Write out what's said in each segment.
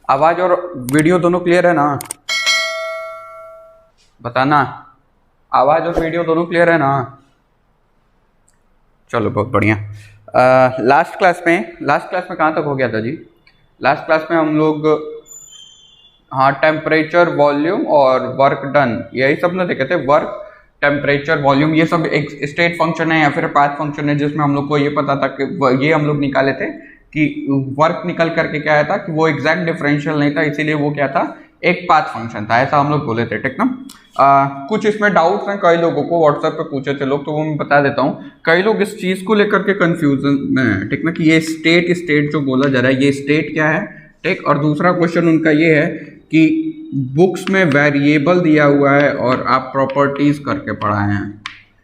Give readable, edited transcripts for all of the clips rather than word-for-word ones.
आवाज और वीडियो दोनों क्लियर है ना? बताना, आवाज और वीडियो दोनों क्लियर है ना? चलो बहुत बढ़िया। लास्ट क्लास में कहाँ तक हो गया था जी? लास्ट क्लास में हम लोग हाँ टेम्परेचर, वॉल्यूम और वर्क डन यही सब ना देखे थे। वर्क, टेम्परेचर, वॉल्यूम ये सब एक स्टेट फंक्शन है या फिर पाथ फंक्शन है, जिसमें हम लोग को ये पता था कि ये हम लोग निकाले थे कि वर्क निकल करके क्या आया था कि वो एग्जैक्ट डिफरेंशियल नहीं था, इसीलिए वो क्या था, एक पाथ फंक्शन था, ऐसा हम लोग बोले थे। ठीक ना? कुछ इसमें डाउट्स हैं, कई लोगों को व्हाट्सएप पे पूछे थे लोग, तो वो मैं बता देता हूँ। कई लोग इस चीज को लेकर के कंफ्यूजन में है। ठीक ना? कि ये स्टेट जो बोला जा रहा है, ये स्टेट क्या है? ठीक। और दूसरा क्वेश्चन उनका ये है कि बुक्स में वेरिएबल दिया हुआ है और आप प्रॉपर्टीज करके पढ़ाए हैं,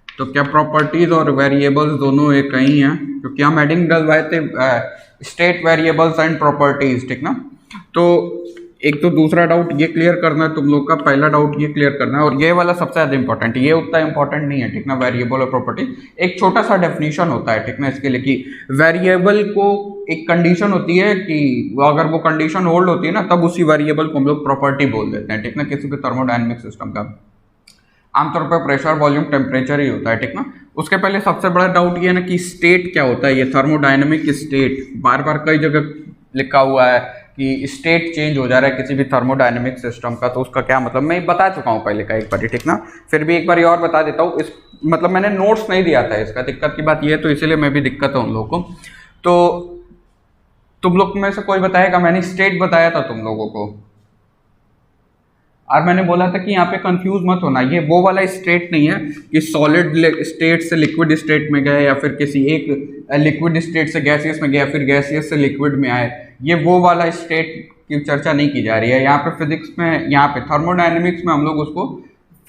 तो क्या प्रॉपर्टीज और वेरिएबल्स दोनों एक ही हैं? क्योंकि हम हेडिंग डलवाए थे स्टेट वेरिएबल्स एंड प्रॉपर्टीज। ठीक ना? तो एक तो दूसरा डाउट ये क्लियर करना है तुम लोग का, पहला डाउट ये क्लियर करना है, और ये वाला सबसे ज्यादा इंपॉर्टेंट, ये उतना इंपॉर्टेंट नहीं है। ठीक ना? वेरिएबल और प्रॉपर्टी एक छोटा सा डेफिनेशन होता है। ठीक ना? इसके लिए कि वेरिएबल को एक कंडीशन होती है कि अगर वो कंडीशन होल्ड होती है ना, तब उसी वेरिएबल को हम लोग प्रॉपर्टी बोल देते हैं। ठीक ना? किसी भी थर्मोडायनेमिक सिस्टम का आमतौर पर प्रेशर, वॉल्यूम, टेम्परेचर ही होता है। ठीक ना? उसके पहले सबसे बड़ा डाउट ये है ना कि स्टेट क्या होता है। ये थर्मोडायनेमिक स्टेट बार बार कई जगह लिखा हुआ है कि स्टेट चेंज हो जा रहा है किसी भी थर्मोडायनेमिक सिस्टम का, तो उसका क्या मतलब, मैं बता चुका हूँ पहले का एक बार। ठीक ना? फिर भी एक बार और बता देता हूँ। इस मतलब मैंने नोट्स नहीं दिया था इसका, दिक्कत की बात ये है, तो इसीलिए मैं भी दिक्कत है उन लोगों को। तो तुम लोग में से कोई बताएगा? मैंने स्टेट बताया था तुम लोगों को, और मैंने बोला था कि यहाँ पे कंफ्यूज मत होना, ये वो वाला स्टेट नहीं है कि सॉलिड स्टेट से लिक्विड स्टेट में गए या फिर किसी एक लिक्विड स्टेट से गैसियस में गया फिर गैसियस से लिक्विड में आए, ये वो वाला स्टेट की चर्चा नहीं की जा रही है यहाँ पे। फिजिक्स में, यहाँ पे थर्मोडायनेमिक्स में हम लोग उसको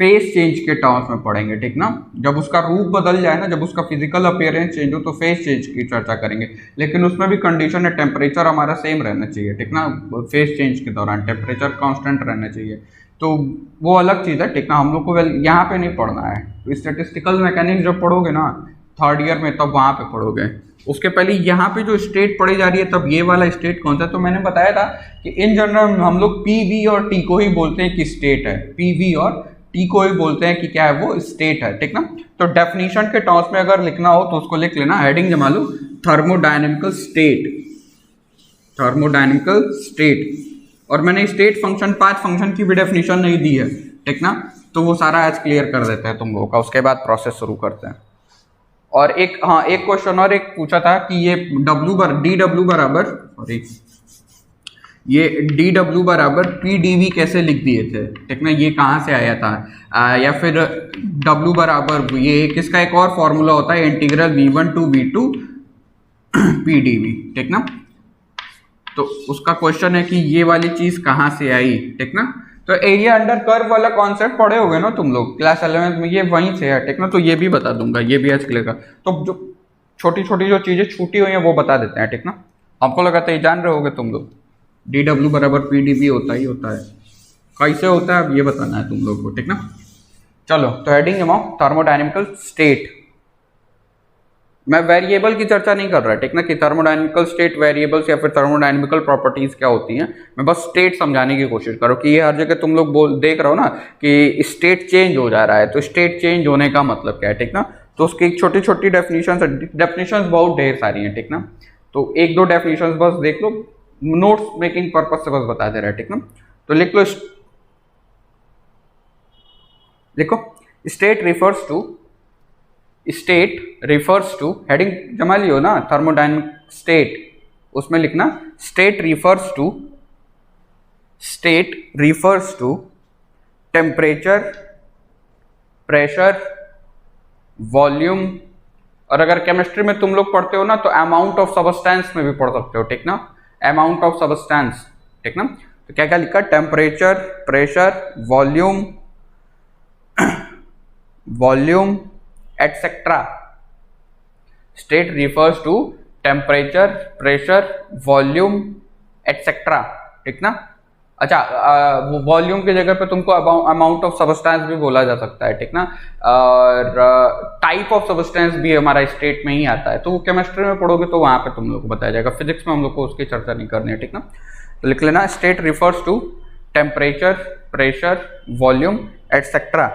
फेस चेंज के टर्म्स में पढ़ेंगे। ठीक ना? जब उसका रूप बदल जाए ना, जब उसका फिजिकल अपीयरेंस चेंज हो, तो फेस चेंज की चर्चा करेंगे। लेकिन उसमें भी कंडीशन है, टेम्परेचर हमारा सेम रहना चाहिए। ठीक ना? फेस चेंज के दौरान टेम्परेचर कांस्टेंट रहना चाहिए, तो वो अलग चीज़ है। ठीक ना? हम लोग को यहाँ पे नहीं पढ़ना है। तो स्टैटिस्टिकल मैकेनिक्स जब पढ़ोगे ना थर्ड ईयर में, तब वहाँ पे पढ़ोगे। उसके पहले यहाँ पे जो स्टेट पढ़ी जा रही है, तब ये वाला स्टेट कौन सा, तो मैंने बताया था कि इन जनरल हम लोग पी, वी और टी को ही बोलते हैं कि स्टेट है। पी, वी और टी को ही बोलते हैं कि क्या है, वो स्टेट है। ठीक ना? तो डेफिनेशन के टर्म्स में अगर लिखना हो तो उसको लिख लेना, हेडिंग जमा लो, थर्मोडायनेमिकल स्टेट, थर्मोडायनेमिकल स्टेट। और मैंने स्टेट फंक्शन, पाथ फंक्शन की भी डेफिनेशन नहीं दी है। ठीक ना? तो वो सारा आज क्लियर कर देते हैं तुम लोगों का, उसके बाद प्रोसेस शुरू करते हैं। और एक क्वेश्चन और एक पूछा था कि ये डी डब्ल्यू बराबर पी डी वी कैसे लिख दिए थे। ठीक ना? ये कहाँ से आया था? या फिर W बराबर ये किसका एक और फॉर्मूला होता है, integral V1 to V2 P D V. ठीक ना? तो उसका क्वेश्चन है कि ये वाली चीज कहाँ से आई। ठीक ना? तो एरिया अंडर कर्व वाला कॉन्सेप्ट पढ़े होगे ना तुम लोग क्लास 11 में, ये वहीं से है। ठीक ना? तो ये भी बता दूंगा, ये भी आज क्लियर का। तो जो छोटी छोटी जो चीजें छूटी हुई हैं वो बता देते हैं। ठीक ना? हमको लगता है जान रहे होगे तुम लोग, डी डब्ल्यू बराबर पी डी वी होता ही होता है। कैसे होता है अब ये बताना है तुम लोग को। ठीक ना? चलो, तो हेडिंग जमाओ, थर्मोडायनेमिकल स्टेट। मैं वेरिएबल की चर्चा नहीं कर रहा। ठीक ना? कि थर्मोडायनेमिकल स्टेट वेरिएबल्स या फिर थर्मोडायनेमिकल प्रॉपर्टीज क्या होती हैं, मैं बस स्टेट समझाने की कोशिश करो कि ये हर जगह तुम लोग देख रहे हो ना कि स्टेट चेंज हो जा रहा है, तो स्टेट चेंज होने का मतलब क्या है। ठीक ना? तो उसकी छोटी छोटी डेफिनेशन बहुत ढेर सारी हैं। ठीक ना? तो एक दो डेफिनेशन बस देख लो, नोट्स मेकिंग पर्पज से बस बता दे रहा है। ठीक ना? तो लिखो, स्टेट रिफर्स टू, हेडिंग जमा लियो ना, थर्मोडायनेमिक स्टेट, उसमें लिखना state refers to temperature, pressure, volume, और अगर केमिस्ट्री में तुम लोग पढ़ते हो ना तो अमाउंट ऑफ सबस्टेंस में भी पढ़ सकते हो। ठीक ना? Amount of substance. ठीक ना? तो क्या क्या लिखा, temperature, pressure, volume etcetera. State refers to temperature, pressure, volume etcetera. ठीक ना? अच्छा, वॉल्यूम की जगह पे तुमको अमाउंट ऑफ सबस्टेंस भी बोला जा सकता है। ठीक ना? और टाइप ऑफ सबस्टेंस भी हमारा स्टेट में ही आता है, तो वो केमिस्ट्री में पढ़ोगे तो वहां पे तुम लोग को बताया जाएगा। फिजिक्स में हम लोग को उसकी चर्चा नहीं करनी है। ठीक ना? तो लिख लेना state refers to temperature, pressure, volume etcetera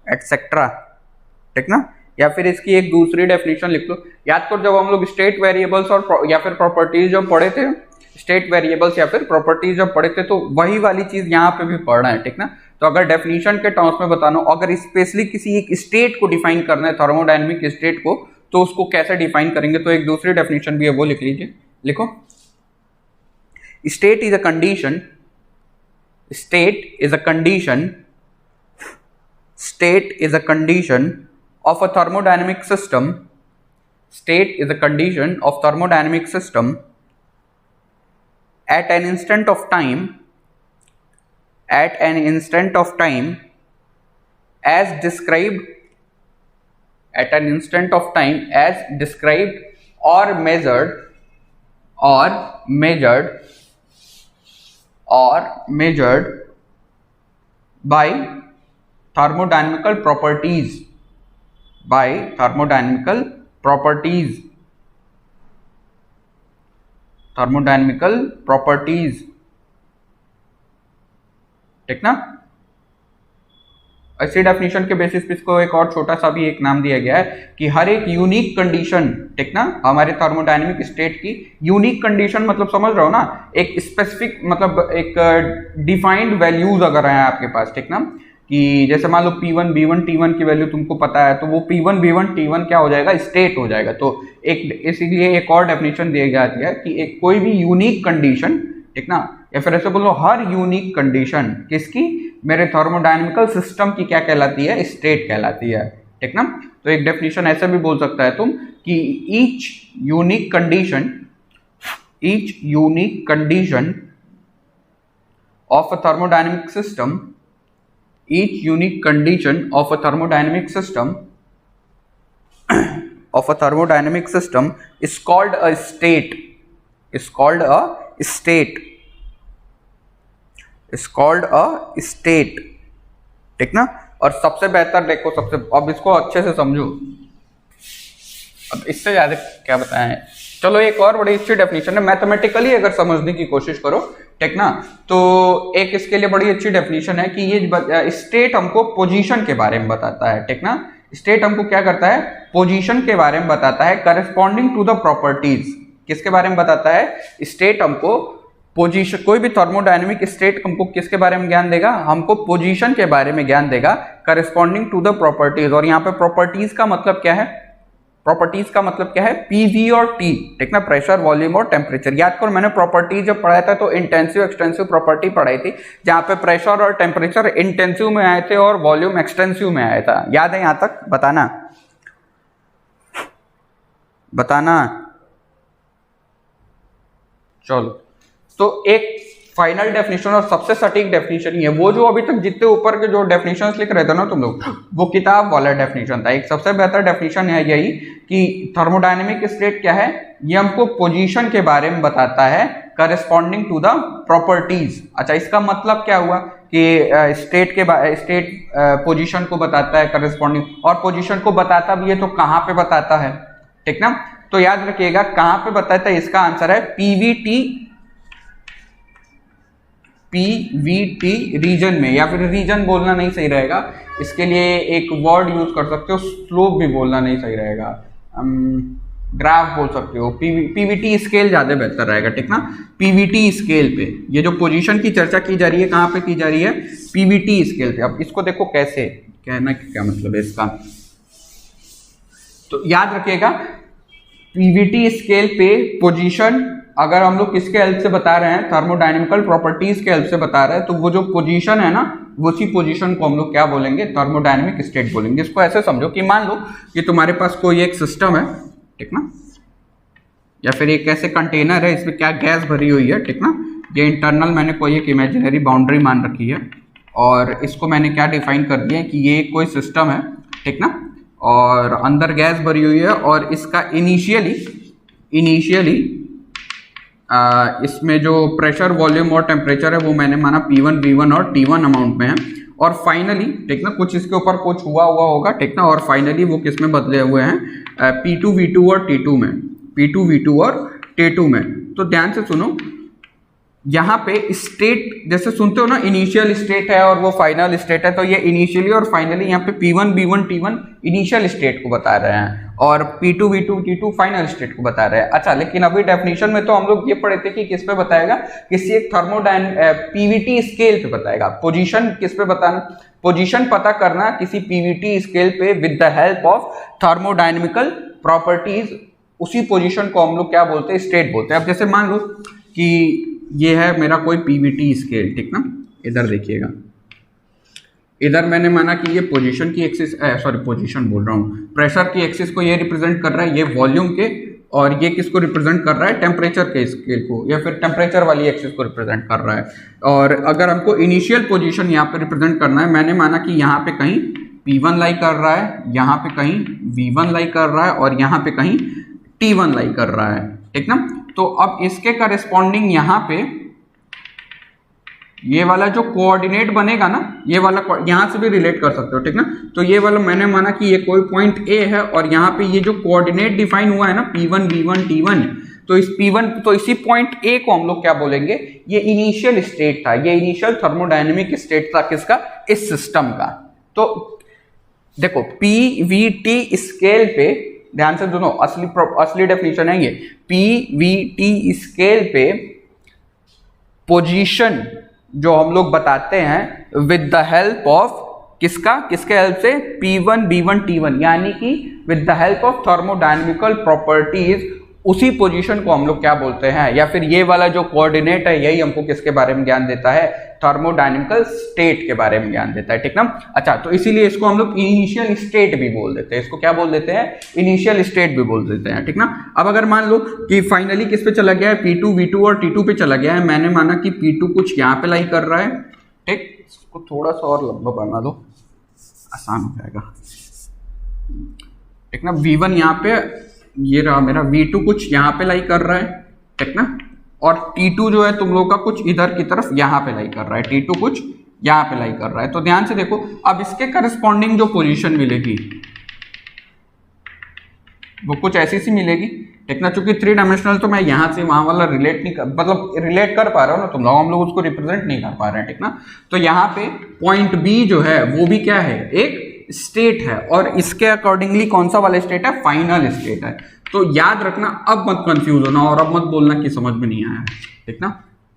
etcetera, ठीक ना। या फिर इसकी एक दूसरी डेफिनेशन लिख लो, याद करो जब हम लोग स्टेट वेरिएबल्स और या फिर प्रॉपर्टीज जब पढ़े थे, स्टेट वेरिएबल्स या फिर प्रॉपर्टीज जब पढ़े थे, तो वही वाली चीज यहाँ पे भी पढ़ना है, ठीक ना। तो अगर डेफिनेशन के टर्म्स में बताना, अगर स्पेशली किसी एक स्टेट को डिफाइन करना है, थर्मोडायनेमिक स्टेट को, तो उसको कैसे डिफाइन करेंगे, तो एक दूसरी डेफिनेशन भी है वो लिख लीजिए। लिखो, state is a condition, state is a condition, state is a condition of a thermodynamic system, state is a condition of thermodynamic system at an instant of time, at an instant of time as described, at an instant of time as described or measured by thermodynamical properties, by thermodynamical properties, thermodynamical properties, ठीक ना। इसी definition के basis पे इसको एक और छोटा सा भी एक नाम दिया गया है कि हर एक यूनिक कंडीशन, ठीक ना, हमारे थर्मोडायनेमिक स्टेट की यूनिक कंडीशन, मतलब समझ रहे हो ना, एक स्पेसिफिक मतलब एक डिफाइंड वैल्यूज अगर हैं आपके पास, ठीक ना, कि जैसे मान लो P1 B1 T1 की वैल्यू तुमको पता है, तो वो P1 B1 T1 क्या हो जाएगा, स्टेट हो जाएगा। तो एक इसीलिए एक और डेफिनेशन दी जाती है कि एक कोई भी यूनिक कंडीशन, ठीक ना, या फिर ऐसे बोलो हर यूनिक कंडीशन किसकी, मेरे थर्मोडायनेमिकल सिस्टम की क्या कहलाती है, स्टेट कहलाती है, ठीक ना। तो एक डेफिनेशन ऐसे भी बोल सकता है तुम कि each unique condition of a thermodynamic system, each unique condition of a thermodynamic system is called a state, is called a state, is called a state, ठीक ना। और सबसे बेहतर देखो, अब इसको अच्छे से समझो, अब इससे ज्यादा क्या बताएं, चलो एक और बड़ी अच्छी डेफिनेशन है, मैथमेटिकली अगर समझने की कोशिश करो, ठीक ना, तो एक इसके लिए बड़ी अच्छी डेफिनेशन है कि ये स्टेट हमको पोजीशन के बारे में बताता है, ठीक ना। स्टेट हमको क्या करता है, पोजीशन के बारे में बताता है, करस्पॉन्डिंग टू द प्रॉपर्टीज, किसके बारे में बताता है, स्टेट हमको पोजीशन, कोई भी थर्मोडायनेमिक स्टेट हमको किसके बारे में ज्ञान देगा, हमको पोजीशन के बारे में ज्ञान देगा, करस्पॉन्डिंग टू द प्रॉपर्टीज। और यहाँ पे प्रॉपर्टीज का मतलब क्या है, प्रॉपर्टीज का मतलब क्या है, पीवी और टी, ठीक ना, प्रेशर, वॉल्यूम और टेम्परेचर। याद करो मैंने प्रॉपर्टी जब पढ़ाया था तो इंटेंसिव एक्सटेंसिव प्रॉपर्टी पढ़ाई थी, जहां पे प्रेशर और टेम्परेचर इंटेंसिव में आए थे और वॉल्यूम एक्सटेंसिव में आया था। याद है यहां तक, बताना। चलो, तो एक फाइनल डेफिनेशन और सबसे सटीक डेफिनेशन ही है, वो जो अभी तक जितने ऊपर के जो डेफिनेशंस लिख रहे थे ना तुम लोग, वो किताब वाला डेफिनेशन था। एक सबसे बेहतर डेफिनेशन है यही कि थर्मोडायनेमिक स्टेट क्या है, ये हमको पोजीशन के बारे में बताता है, करस्पॉन्डिंग टू द प्रॉपर्टीज। अच्छा, इसका मतलब क्या हुआ कि स्टेट पोजीशन को बताता है करस्पॉन्डिंग, और पोजीशन को बताता भी है तो कहाँ पे बताता है, ठीक ना। तो याद रखिएगा कहाँ पे बताता है, इसका आंसर है पीवीटी रीजन में, या फिर रीजन बोलना नहीं सही रहेगा, इसके लिए एक वर्ड यूज कर सकते हो, स्लोप भी बोलना नहीं सही रहेगा, ग्राफ बोल सकते हो, पीवीटी स्केल ज्यादा बेहतर रहेगा, ठीक ना। पीवीटी स्केल पे ये जो पोजीशन की चर्चा की जा रही है, कहाँ पे की जा रही है, पीवीटी स्केल पे। अब इसको देखो कैसे, कहना क्या मतलब है इसका, तो याद रखिएगा पीवीटी स्केल पे पोजीशन अगर हम लोग किसके हेल्प से बता रहे हैं, थर्मोडायनेमिकल प्रॉपर्टीज के हेल्प से बता रहे हैं, तो वो जो पोजीशन है ना, उसी पोजीशन को हम लोग क्या बोलेंगे, थर्मोडायनेमिक स्टेट बोलेंगे। इसको ऐसे समझो कि मान लो कि तुम्हारे पास कोई एक सिस्टम है, ठीक ना, या फिर एक ऐसे कंटेनर है, इसमें क्या गैस भरी हुई है, ठीक ना। ये इंटरनल मैंने कोई एक इमेजिनरी बाउंड्री मान रखी है, और इसको मैंने क्या डिफाइन कर दिया है कि ये कोई सिस्टम है, ठीक ना, और अंदर गैस भरी हुई है, और इसका इनिशियली इसमें जो प्रेशर, वॉल्यूम और टेम्परेचर है वो मैंने माना P1 V1 और T1 अमाउंट में है, और फाइनली, ठीक ना, कुछ इसके ऊपर कुछ हुआ होगा, ठीक ना, और फाइनली वो किस में बदले हुए हैं, P2 V2 और T2 में, P2 V2 और T2 में, तो ध्यान से सुनो, यहाँ पे स्टेट जैसे सुनते हो ना, इनिशियल स्टेट है और वो फाइनल स्टेट है, तो ये इनिशियली और फाइनली यहाँ पे P1 B1 T1 initial state को बता रहे हैं और P2 V2 T2 final state को बता रहे हैं। अच्छा, लेकिन अभी डेफिनेशन में तो हम लोग ये पढ़े थे कि किस पे बताएगा, किसी एक पीवीटी स्केल पे बताएगा। पोजीशन किस पे बताना, पोजीशन पता करना किसी पीवीटी स्केल पे with the help of thermodynamical properties, उसी पोजीशन को हम लोग क्या बोलते हैं, स्टेट बोलते हैं। अब जैसे मान लो कि ये है मेरा कोई पीवीटी स्केल, ठीक ना, इधर देखिएगा, इधर मैंने माना कि ये पोजीशन की एक्सिस, सॉरी पोजीशन बोल रहा हूँ, प्रेशर की एक्सिस को ये रिप्रेजेंट कर रहा है, ये वॉल्यूम के, और ये किसको रिप्रेजेंट कर रहा है, टेम्परेचर के स्केल को, या फिर टेम्परेचर वाली एक्सिस को रिप्रेजेंट कर रहा है। और अगर हमको इनिशियल पोजीशन यहाँ पे रिप्रेजेंट करना है, मैंने माना कि यहाँ पे कहीं P1 लाई कर रहा है, यहाँ पे कहीं V1 लाई कर रहा है और यहाँ पे कहीं T1 लाई कर रहा है, ठीक ना। तो अब इसके करस्पॉन्डिंग यहाँ पे ये वाला जो कोऑर्डिनेट बनेगा ना, ये वाला यहाँ से भी रिलेट कर सकते हो, ठीक ना। तो ये वाला मैंने माना कि ये कोई पॉइंट ए है और यहाँ पे ये जो कोऑर्डिनेट डिफाइन हुआ है ना P1 B1 T1, तो इस P1, तो इसी पॉइंट ए को हम लोग क्या बोलेंगे, ये इनिशियल स्टेट था, ये इनिशियल थर्मोडायनेमिक स्टेट था किसका, इस सिस्टम का। तो देखो PVT स्केल पे ध्यान से, दोनों असली डेफिनेशन है ये, PVT स्केल पे पोजीशन जो हम लोग बताते हैं विद द हेल्प ऑफ किसका, किसके हेल्प से, P1 B1 T1, यानी कि with the help of thermodynamical properties, उसी पोजीशन को हम लोग क्या बोलते हैं, या फिर ये वाला जो कोऑर्डिनेट है यही हमको किसके बारे में ज्ञान देता है, थर्मोडायनेमिकल स्टेट के बारे में ज्ञान देता है, ठीक ना। अच्छा, तो इसीलिए इसको हम लोग इनिशियल स्टेट भी बोल देते हैं, इसको क्या बोल देते हैं, इनिशियल स्टेट भी बोल देते हैं, ठीक ना। अब अगर मान लो कि फाइनली किस पे चला गया है, P2 V2 और T2 पे चला गया है, मैंने माना कि P2 कुछ यहाँ पे लाई कर रहा है, ठीक, इसको थोड़ा सा और लंबा बना दो, आसान हो जाएगा, ठीक ना। V1 यहाँ पे, ये रहा मेरा V2 कुछ यहाँ पे लाई कर रहा है, ठीक ना, और T2 जो है तुम लोग का कुछ इधर की तरफ यहाँ पे लाई कर रहा है, T2 कुछ यहाँ पे लाई कर रहा है। तो ध्यान से देखो, अब इसके करस्पॉन्डिंग जो पोजीशन मिलेगी वो कुछ ऐसी सी मिलेगी, ठीक ना। चूंकि 3 डायमेंशनल तो मैं यहाँ से वहां वाला रिलेट नहीं कर, मतलब रिलेट कर पा रहा हूँ ना तुम लोग, हम लोग उसको रिप्रेजेंट नहीं कर पा रहे हैं, ठीक ना। तो यहाँ पे पॉइंट बी जो है वो भी क्या है, एक स्टेट है, और इसके अकॉर्डिंगली कौन सा वाला स्टेट है, फाइनल स्टेट है। तो याद रखना, अब मत कंफ्यूज होना और अब मत बोलना कि समझ में नहीं आया, ठीक ना।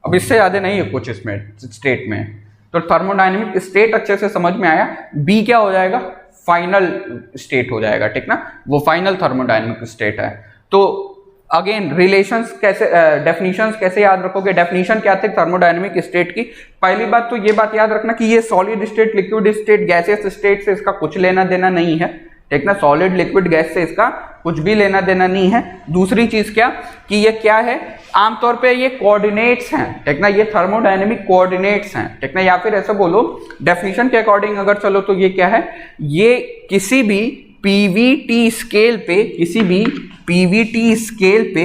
अब इससे ज्यादा नहीं है कुछ इसमें स्टेट में। तो थर्मोडायनेमिक स्टेट अच्छे से समझ में आया, बी क्या हो जाएगा, फाइनल स्टेट हो जाएगा, ठीक ना, वो फाइनल थर्मोडायनेमिक स्टेट है। तो अगेन रिलेशंस कैसे, डेफिनेशंस कैसे याद रखोगे, डेफिनेशन क्या थे थर्मोडायनेमिक स्टेट की। पहली बात तो ये बात याद रखना कि ये solid state, liquid state, gaseous state से इसका कुछ लेना देना नहीं है, ठीक ना। सॉलिड लिक्विड गैस से इसका कुछ भी लेना देना नहीं है। दूसरी चीज क्या, कि ये क्या है, आमतौर पे ये कोऑर्डिनेट्स हैं, ठीक ना, ये थर्मोडायनेमिक कोऑर्डिनेट्स हैं, ठीक ना। या फिर ऐसा बोलो, डेफिनेशन के अकॉर्डिंग अगर चलो तो ये क्या है, ये किसी भी पीवीटी स्केल पे, किसी भी पीवीटी स्केल पे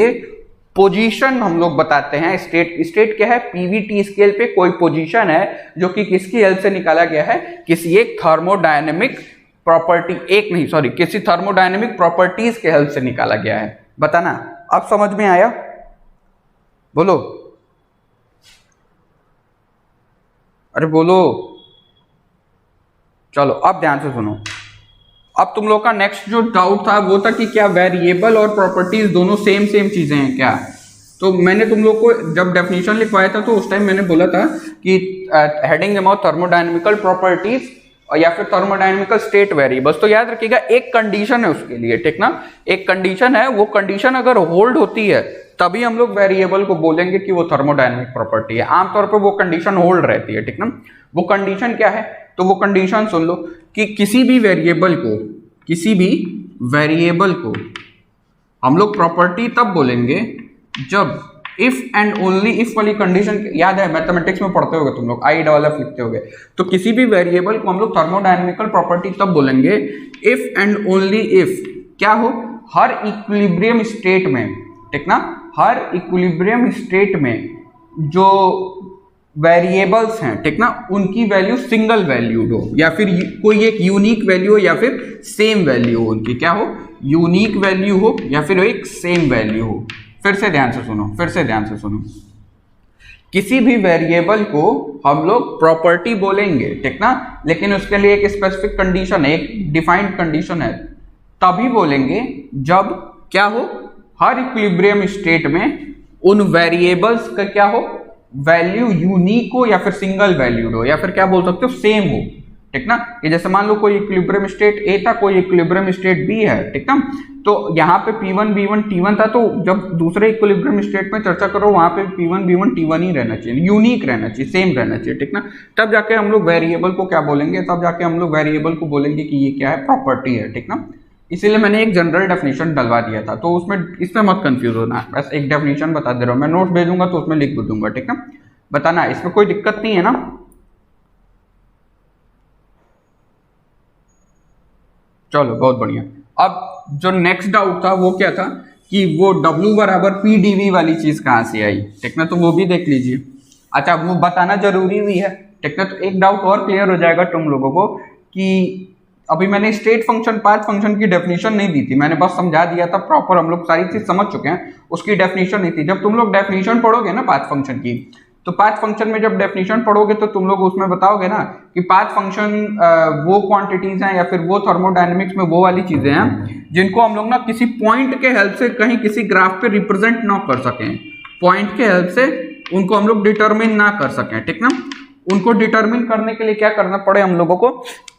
पोजीशन हम लोग बताते हैं। स्टेट क्या है, पीवीटी स्केल पे कोई पोजीशन है जो कि किसकी हेल्प से निकाला गया है, किसी एक थर्मोडायनेमिक प्रॉपर्टी, एक नहीं सॉरी, किसी थर्मोडायनेमिक प्रॉपर्टीज के हेल्प से निकाला गया है। बताना, अब समझ में आया, बोलो, अरे बोलो, चलो अब ध्यान से सुनो। अब तुम लोग का नेक्स्ट जो डाउट था वो था कि क्या वेरिएबल और प्रॉपर्टीज दोनों सेम चीजें हैं क्या। तो मैंने तुम लोग को जब डेफिनेशन लिखवाया था तो उस टाइम मैंने बोला था कि हेडिंग अबाउट थर्मोडायनेमिकल प्रॉपर्टीज या फिर थर्मोडायनेमिकल स्टेट वेरिएबल्स। तो याद रखिएगा एक कंडीशन है उसके लिए, ठीक ना, एक कंडीशन है, वो कंडीशन अगर होल्ड होती है तभी हम लोग वेरिएबल को बोलेंगे कि वो थर्मोडायनेमिक प्रॉपर्टी है। आमतौर पर वो कंडीशन होल्ड रहती है, ठीक ना। वो कंडीशन क्या है, तो वो कंडीशन सुन लो कि किसी भी वेरिएबल को हम लोग प्रॉपर्टी तब बोलेंगे जब इफ एंड ओनली इफ वाली कंडीशन, याद है मैथमेटिक्स में पढ़ते होगे तुम लोग, आई डेवलप लिखते होगे। तो किसी भी वेरिएबल को हम लोग थर्मोडायनेमिकल प्रॉपर्टी तब बोलेंगे इफ एंड ओनली इफ क्या हो, हर इक्विलिब्रियम स्टेट में, ठीक ना, हर इक्विलिब्रियम स्टेट में जो वेरिएबल्स हैं, ठीक ना, उनकी वैल्यू सिंगल वैल्यूड हो, या फिर कोई एक यूनिक वैल्यू हो, या फिर सेम वैल्यू हो, उनकी क्या हो, यूनिक वैल्यू हो या फिर एक सेम वैल्यू हो, फिर से ध्यान से सुनो, फिर से ध्यान से सुनो। किसी भी वेरिएबल को हम लोग प्रॉपर्टी बोलेंगे, ठीक ना, लेकिन उसके लिए एक स्पेसिफिक कंडीशन है, एक डिफाइंड कंडीशन है, तभी बोलेंगे जब क्या हो, हर इक्विलिब्रियम स्टेट में उन वेरिएबल्स का क्या हो, वैल्यू यूनिक हो या फिर सिंगल वैल्यूड हो, या फिर क्या बोल सकते हो, सेम हो, ठीक ना। ये जैसे मान लो कोई इक्विलिब्रियम स्टेट ए था, कोई इक्विलिब्रियम स्टेट बी है, ठीक ना, तो यहाँ पे P1 B1 T1 था, तो जब दूसरे इक्विलिब्रियम स्टेट में चर्चा करो वहां पे P1 B1 T1 ही रहना चाहिए, यूनिक रहना चाहिए, सेम रहना चाहिए, ठीक ना। तब जाके हम लोग वेरिएबल को क्या बोलेंगे, तब जाके हम लोग वेरिएबल को बोलेंगे कि ये क्या है, प्रॉपर्टी है, ठीक ना। इसीलिए मैंने एक जनरल डेफिनेशन डलवा दिया था, तो उसमें इसमें मत कंफ्यूज होना, बस एक डेफिनेशन बता दे रहा हूँ, मैं नोट्स भेजूंगा तो उसमें लिख दूंगा, ठीक ना। बताना इसमें कोई दिक्कत नहीं है ना। चलो बहुत बढ़िया। अब जो नेक्स्ट डाउट था वो क्या था कि वो W बराबर PdV वाली चीज कहाँ से आई, ठीक ना, तो वो भी देख लीजिए। अच्छा वो बताना जरूरी भी है, ठीक ना, तो एक डाउट और क्लियर हो जाएगा तुम लोगों को कि अभी मैंने स्टेट फंक्शन पाथ फंक्शन की डेफिनेशन नहीं दी थी, मैंने बस समझा दिया था प्रॉपर, हम लोग सारी चीज समझ चुके हैं, उसकी डेफिनेशन नहीं थी। जब तुम लोग डेफिनेशन पढ़ोगे ना पाथ फंक्शन की, तो पाथ फंक्शन में जब डेफिनेशन पढ़ोगे तो तुम लोग उसमें बताओगे ना कि पाथ फंक्शन वो क्वांटिटीज हैं या फिर वो थर्मोडायनेमिक्स में वो वाली चीजें हैं जिनको हम लोग ना किसी पॉइंट के हेल्प से कहीं किसी ग्राफ पे रिप्रेजेंट ना कर सकें, पॉइंट के हेल्प से उनको हम लोग डिटरमिन ना कर सकें, ठीक ना। उनको डिटरमिन करने के लिए क्या करना पड़े, हम लोगों को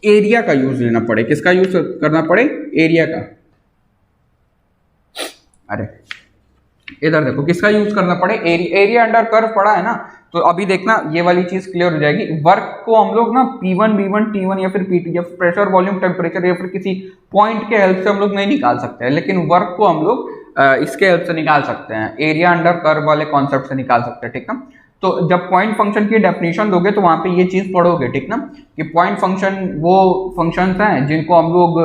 एरिया का यूज लेना पड़े। किसका यूज करना पड़े, एरिया का। अरे इधर देखो, किसका यूज करना पड़े, एरिया अंडर कर्व पड़ा है ना, तो अभी देखना ये वाली चीज क्लियर हो जाएगी। वर्क को हम लोग ना P1 B1 T1 या फिर PT या प्रेशर वॉल्यूम टेम्परेचर या फिर किसी पॉइंट के हेल्प से हम लोग नहीं निकाल सकते हैं, लेकिन वर्क को हम लोग इसके हेल्प से निकाल सकते हैं, एरिया अंडर कर्व वाले कॉन्सेप्ट से निकाल सकते हैं, ठीक ना। तो जब पॉइंट फंक्शन की डेफिनेशन दोगे तो वहां पे ये चीज पढ़ोगे, ठीक ना, कि पॉइंट फंक्शन वो फंक्शंस हैं जिनको हम लोग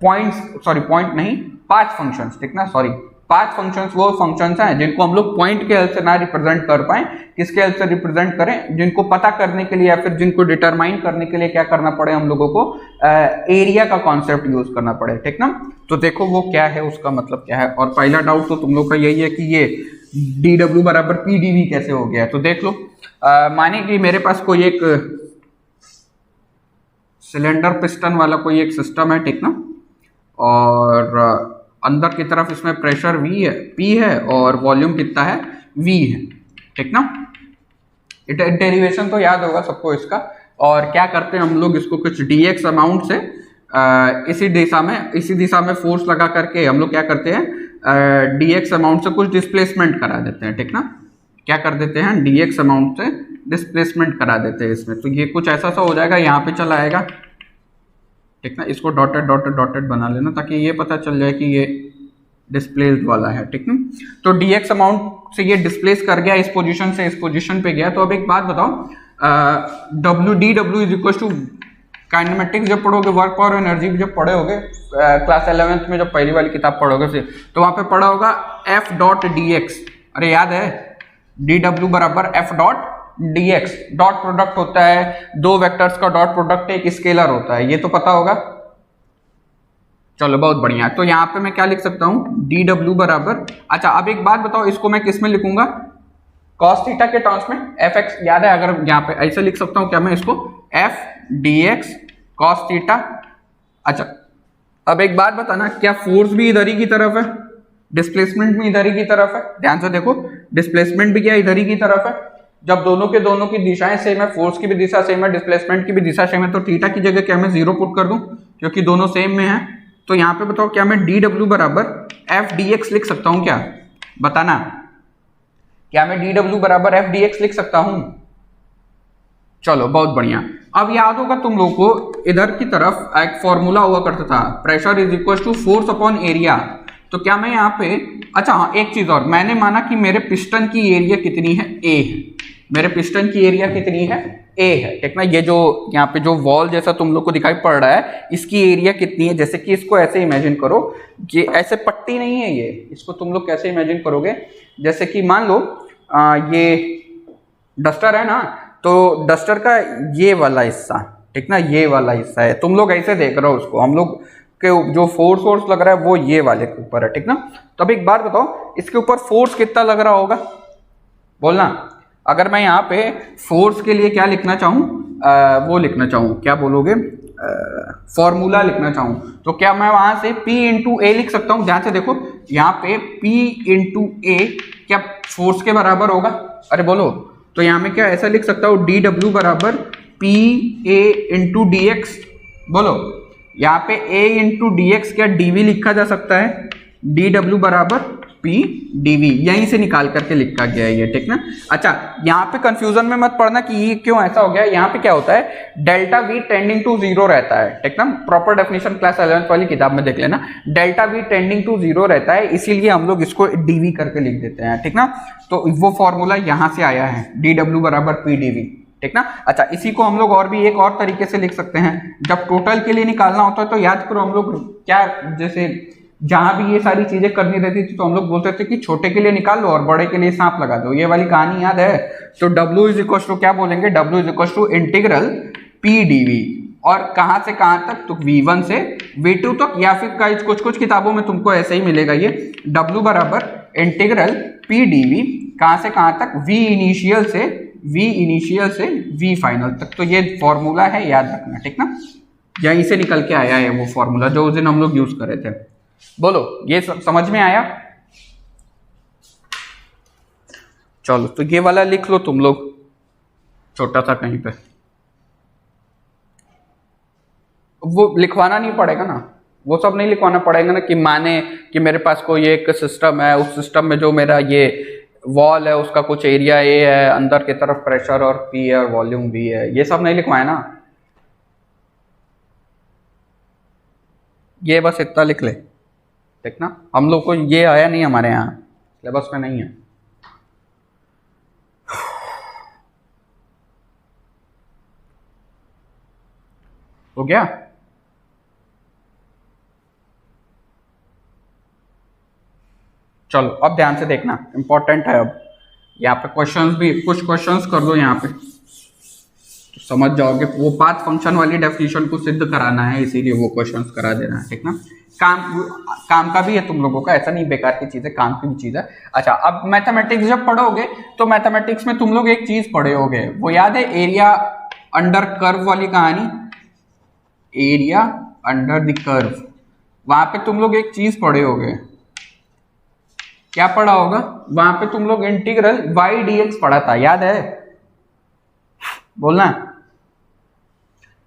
पॉइंट नहीं, पाथ फंक्शंस, ठीक ना, सॉरी, पाथ फंक्शंस वो फंक्शंस हैं जिनको हम लोग पॉइंट के हेल्प से ना रिप्रेजेंट कर पाए, किसके हेल्प से रिप्रेजेंट करें, जिनको पता करने के लिए या फिर जिनको डिटरमाइन करने के लिए क्या करना पड़े, हम लोगों को एरिया का कॉन्सेप्ट यूज करना पड़े, ठीक ना। तो देखो वो क्या है, उसका मतलब क्या है। और पहला डाउट तो तुम लोग का यही है कि ये dW बराबर PdV कैसे हो गया, तो देख लो, माने कि मेरे पास कोई एक सिलेंडर पिस्टन वाला कोई एक सिस्टम है, ठीक ना, और अंदर की तरफ इसमें प्रेशर P है और वॉल्यूम कितना है, V है, ठीक ना। डेरिवेशन तो याद होगा सबको इसका। और क्या करते हैं हम लोग, इसको कुछ dx अमाउंट से इसी दिशा में फोर्स लगा करके हम लोग क्या करते हैं, dx अमाउंट से कुछ डिस्प्लेसमेंट करा देते हैं, ठीक ना। क्या कर देते हैं, dx अमाउंट से डिस्प्लेसमेंट करा देते हैं इसमें, तो ये कुछ ऐसा सा हो जाएगा, यहाँ पे चला आएगा, ठीक ना। इसको डॉटेड डॉटेड डॉटेड बना लेना ताकि ये पता चल जाए कि ये डिस्प्लेस्ड वाला है, ठीक ना। तो dx अमाउंट से ये डिस्प्लेस कर गया, इस पोजीशन से इस पोजीशन पे गया। तो अब एक बात बताओ, dW is equal to kinematics जब पढ़ोगे, वर्क और एनर्जी जब पढ़े होगे क्लास 11th में, जब पहली वाली किताब पढ़ोगे फिर, तो वहां पे पढ़ा होगा F डॉट dx। अरे याद है, dW बराबर F dot dx, dot product होता है, दो वेक्टर्स का डॉट प्रोडक्ट एक स्केलर होता है, ये तो पता होगा। चलो बहुत बढ़िया। तो यहाँ पे मैं क्या लिख सकता हूँ, dW बराबर, अच्छा अब एक बात बताओ, इसको मैं किस में लिखूंगा, cos थीटा के टर्म्स में, fx याद है, अगर यहाँ पे ऐसे लिख सकता हूँ क्या मैं इसको, f dx cos थीटा। अच्छा अब एक बात बताना, क्या फोर्स भी इधर ही की तरफ है, डिस्प्लेसमेंट भी इधर ही की तरफ है, ध्यान से देखो, डिस्प्लेसमेंट भी क्या इधर ही की तरफ है। जब दोनों की दिशाएं सेम है, फोर्स की भी दिशा सेम है, डिस्प्लेसमेंट की भी दिशा सेम है, तो थीटा की जगह क्या मैं 0 पुट कर दूं, क्योंकि दोनों सेम में है। तो यहाँ पे बताओ, क्या मैं dW बराबर f dx लिख सकता हूँ क्या, बताना, क्या मैं dW बराबर f dx लिख सकता हूँ। चलो बहुत बढ़िया। अब याद होगा तुम लोगों को, इधर की तरफ एक फॉर्मूला हुआ करता था, pressure is equal to force upon area. तो क्या मैं यहाँ पे, अच्छा हाँ एक चीज और, मैंने माना कि मेरे पिस्टन की एरिया कितनी है, A है, मेरे पिस्टन की एरिया कितनी है, A है, ठीक ना। ये जो यहाँ पे जो वॉल जैसा तुम लोग को दिखाई पड़ रहा है, इसकी एरिया कितनी है, जैसे कि इसको ऐसे इमेजिन करो, ये ऐसे पट्टी नहीं है ये, इसको तुम लोग कैसे इमेजिन करोगे, जैसे कि मान लो ये डस्टर है ना, तो डस्टर का ये वाला हिस्सा, ठीक ना, ये वाला हिस्सा है, तुम लोग ऐसे देख रहे हो उसको, हम लोग के जो फोर्स लग रहा है वो ये वाले के ऊपर है, ठीक ना। तो अब एक बात बताओ, इसके ऊपर फोर्स कितना लग रहा होगा, बोलना। अगर मैं यहाँ पे फोर्स के लिए क्या लिखना चाहूँ, वो लिखना चाहूँ, क्या बोलोगे, फॉर्मूला लिखना चाहूँ, तो क्या मैं वहां से P इंटू ए लिख सकता हूँ। ध्यान से देखो, यहाँ पे P इंटू ए क्या फोर्स के बराबर होगा, अरे बोलो। तो यहाँ में क्या ऐसा लिख सकता हूँ, डी डब्ल्यू बराबर P A into D x, बोलो। यहाँ पे a इंटू डी एक्स क्या dv लिखा जा सकता है, डी डब्ल्यू बराबर पी डीवी, यहीं से निकाल करके लिखा गया है ये, ठीक ना। अच्छा, यहाँ पे कंफ्यूजन में मत पड़ना कि ये क्यों ऐसा हो गया। यहाँ पे क्या होता है, delta V tending to zero रहता है, ठीक ना। प्रॉपर डेफिनेशन क्लास 11th वाली किताब में देख लेना, delta V tending to zero रहता है, इसीलिए हम लोग इसको डीवी करके लिख देते हैं, ठीक ना। तो वो फॉर्मूला यहाँ से आया है, डी डब्ल्यू बराबर पी डीवी, ठीक ना। अच्छा, इसी को हम लोग और भी एक और तरीके से लिख सकते हैं। जब टोटल के लिए निकालना होता है तो याद करो हम लोग क्या, जैसे जहां भी ये सारी चीजें करनी रहती थी तो हम लोग बोलते थे कि छोटे के लिए निकाल लो और बड़े के लिए सांप लगा दो, ये वाली कहानी याद है। तो W इज इक्वल टू क्या बोलेंगे, W is equal to integral P dV, और कहां से कहां तक, तो V1 से V2 तक, या फिर कुछ किताबों में तुमको ऐसे ही मिलेगा ये W बराबर इंटीग्रल P dV, कहां से कहां तक, V इनिशियल से V फाइनल तक। तो ये फॉर्मूला है, याद रखना, ठीक ना। यहीं से निकल के आया है वो फॉर्मूला जो उस दिन हम लोग यूज करे थे। बोलो, ये समझ में आया। चलो, तो ये वाला लिख लो तुम लोग छोटा सा कहीं पे, वो लिखवाना नहीं पड़ेगा ना, वो सब नहीं लिखवाना पड़ेगा ना, कि माने कि मेरे पास कोई एक सिस्टम है, उस सिस्टम में जो मेरा ये वॉल है उसका कुछ एरिया ए है, अंदर की तरफ प्रेशर और पी है और वॉल्यूम भी है, ये सब नहीं लिखवाए ना। ये बस इतना लिख ले, ठीक ना। हम लोग को ये आया नहीं, हमारे यहाँ सिलेबस में नहीं है। हो गया। चलो अब ध्यान से देखना, इंपॉर्टेंट है। अब यहाँ पे क्वेश्चंस भी, कुछ क्वेश्चंस कर दो यहाँ पे तो समझ जाओगे। वो पाथ फंक्शन वाली डेफिनेशन को सिद्ध कराना है, इसीलिए वो क्वेश्चंस करा देना है, ठीक ना। काम का भी है तुम लोगों का, ऐसा नहीं बेकार की चीज है, काम की भी चीज है। अच्छा, अब मैथमेटिक्स जब पढ़ोगे तो मैथमेटिक्स में तुम लोग एक चीज पढ़े होगे, वो याद है, एरिया अंडर कर्व वाली कहानी, एरिया अंडर द कर्व। वहां पे तुम लोग एक चीज पढ़े होगे, क्या पढ़ा होगा वहां पे तुम लोग, इंटीग्रल y dx पढ़ा था, याद है, बोलना।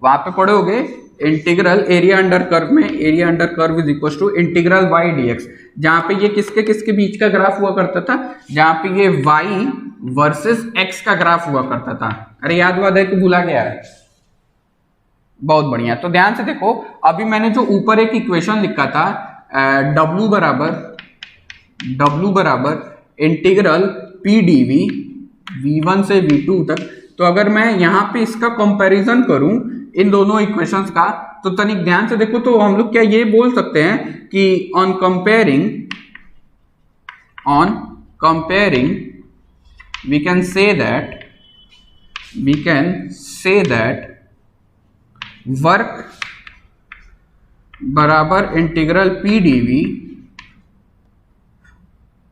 वहां पे पढ़ोगे इंटीग्रल एरिया अंडर कर्व में, area under curve is equal to integral y dx, जहां पे ये किसके किसके बीच का ग्राफ हुआ करता था, जहां पे ये y वर्सेस x का ग्राफ हुआ करता था। अरे याद हुआ है कि भूला गया है, बहुत बढ़िया। तो ध्यान से देखो, अभी मैंने जो ऊपर एक इक्वेशन लिखा था, W बराबर इंटीग्रल P dV V1 से V2 तक। तो अगर मैं यहाँ पे इसका कंपैरिजन करूं इन दोनों इक्वेशंस का, तो तनिक ध्यान से देखो, तो हम लोग क्या ये बोल सकते हैं कि on comparing we can say that work बराबर इंटीग्रल P dV,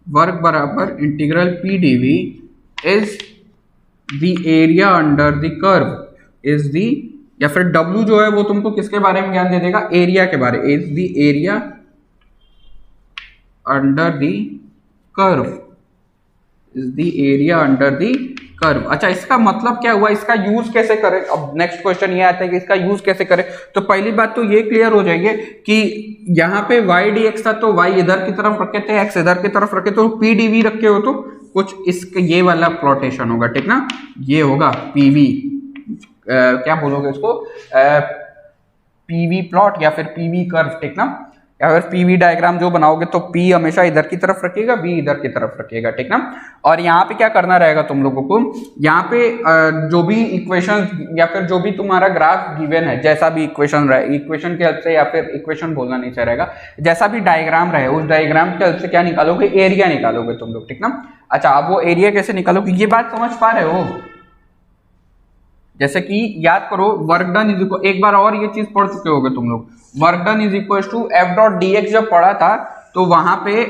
वर्क बराबर integral P dV is the area under the curve, is the, या फिर W जो है वो तुमको किसके बारे में ज्ञान दे देगा, एरिया के बारे, is the area under the curve, is the area under the curve. अच्छा, इसका मतलब क्या हुआ, इसका यूज कैसे करें। अब नेक्स्ट क्वेश्चन ये आता है कि इसका यूज कैसे करें। तो पहली बात तो ये क्लियर हो जाएगी कि यहाँ पे y dx था तो y इधर की तरफ रखे थे, x इधर की तरफ रखे, तो P dv रखे हो तो कुछ इसके ये वाला प्लॉटेशन होगा, ठीक ना। ये होगा PV, क्या बोलोगे इसको, PV प्लॉट या फिर PV कर्व, ठीक ना। या फिर PV डायग्राम जो बनाओगे तो P हमेशा इधर की तरफ रखिएगा, V इधर की तरफ रखिएगा, ठीक ना। और यहाँ पे क्या करना रहेगा तुम लोगों को, यहाँ पे जो भी इक्वेशन या फिर जो भी तुम्हारा ग्राफ गिवन है, जैसा भी इक्वेशन रहे, इक्वेशन के हेल्प से, या फिर इक्वेशन बोलना नहीं चाहिएगा, जैसा भी डायग्राम रहे उस डायग्राम के हेल्प से क्या निकालोगे, एरिया निकालोगे तुम लोग, ठीक ना। अच्छा, अब वो एरिया कैसे निकालोगे, ये बात समझ पा रहे हो, जैसे कि याद करो वर्क डन इज इक्वल, एक बार और ये चीज पढ़ चुके होगे तुम लोग, work done is equal to F dot D X जब पढ़ा था तो वहां पे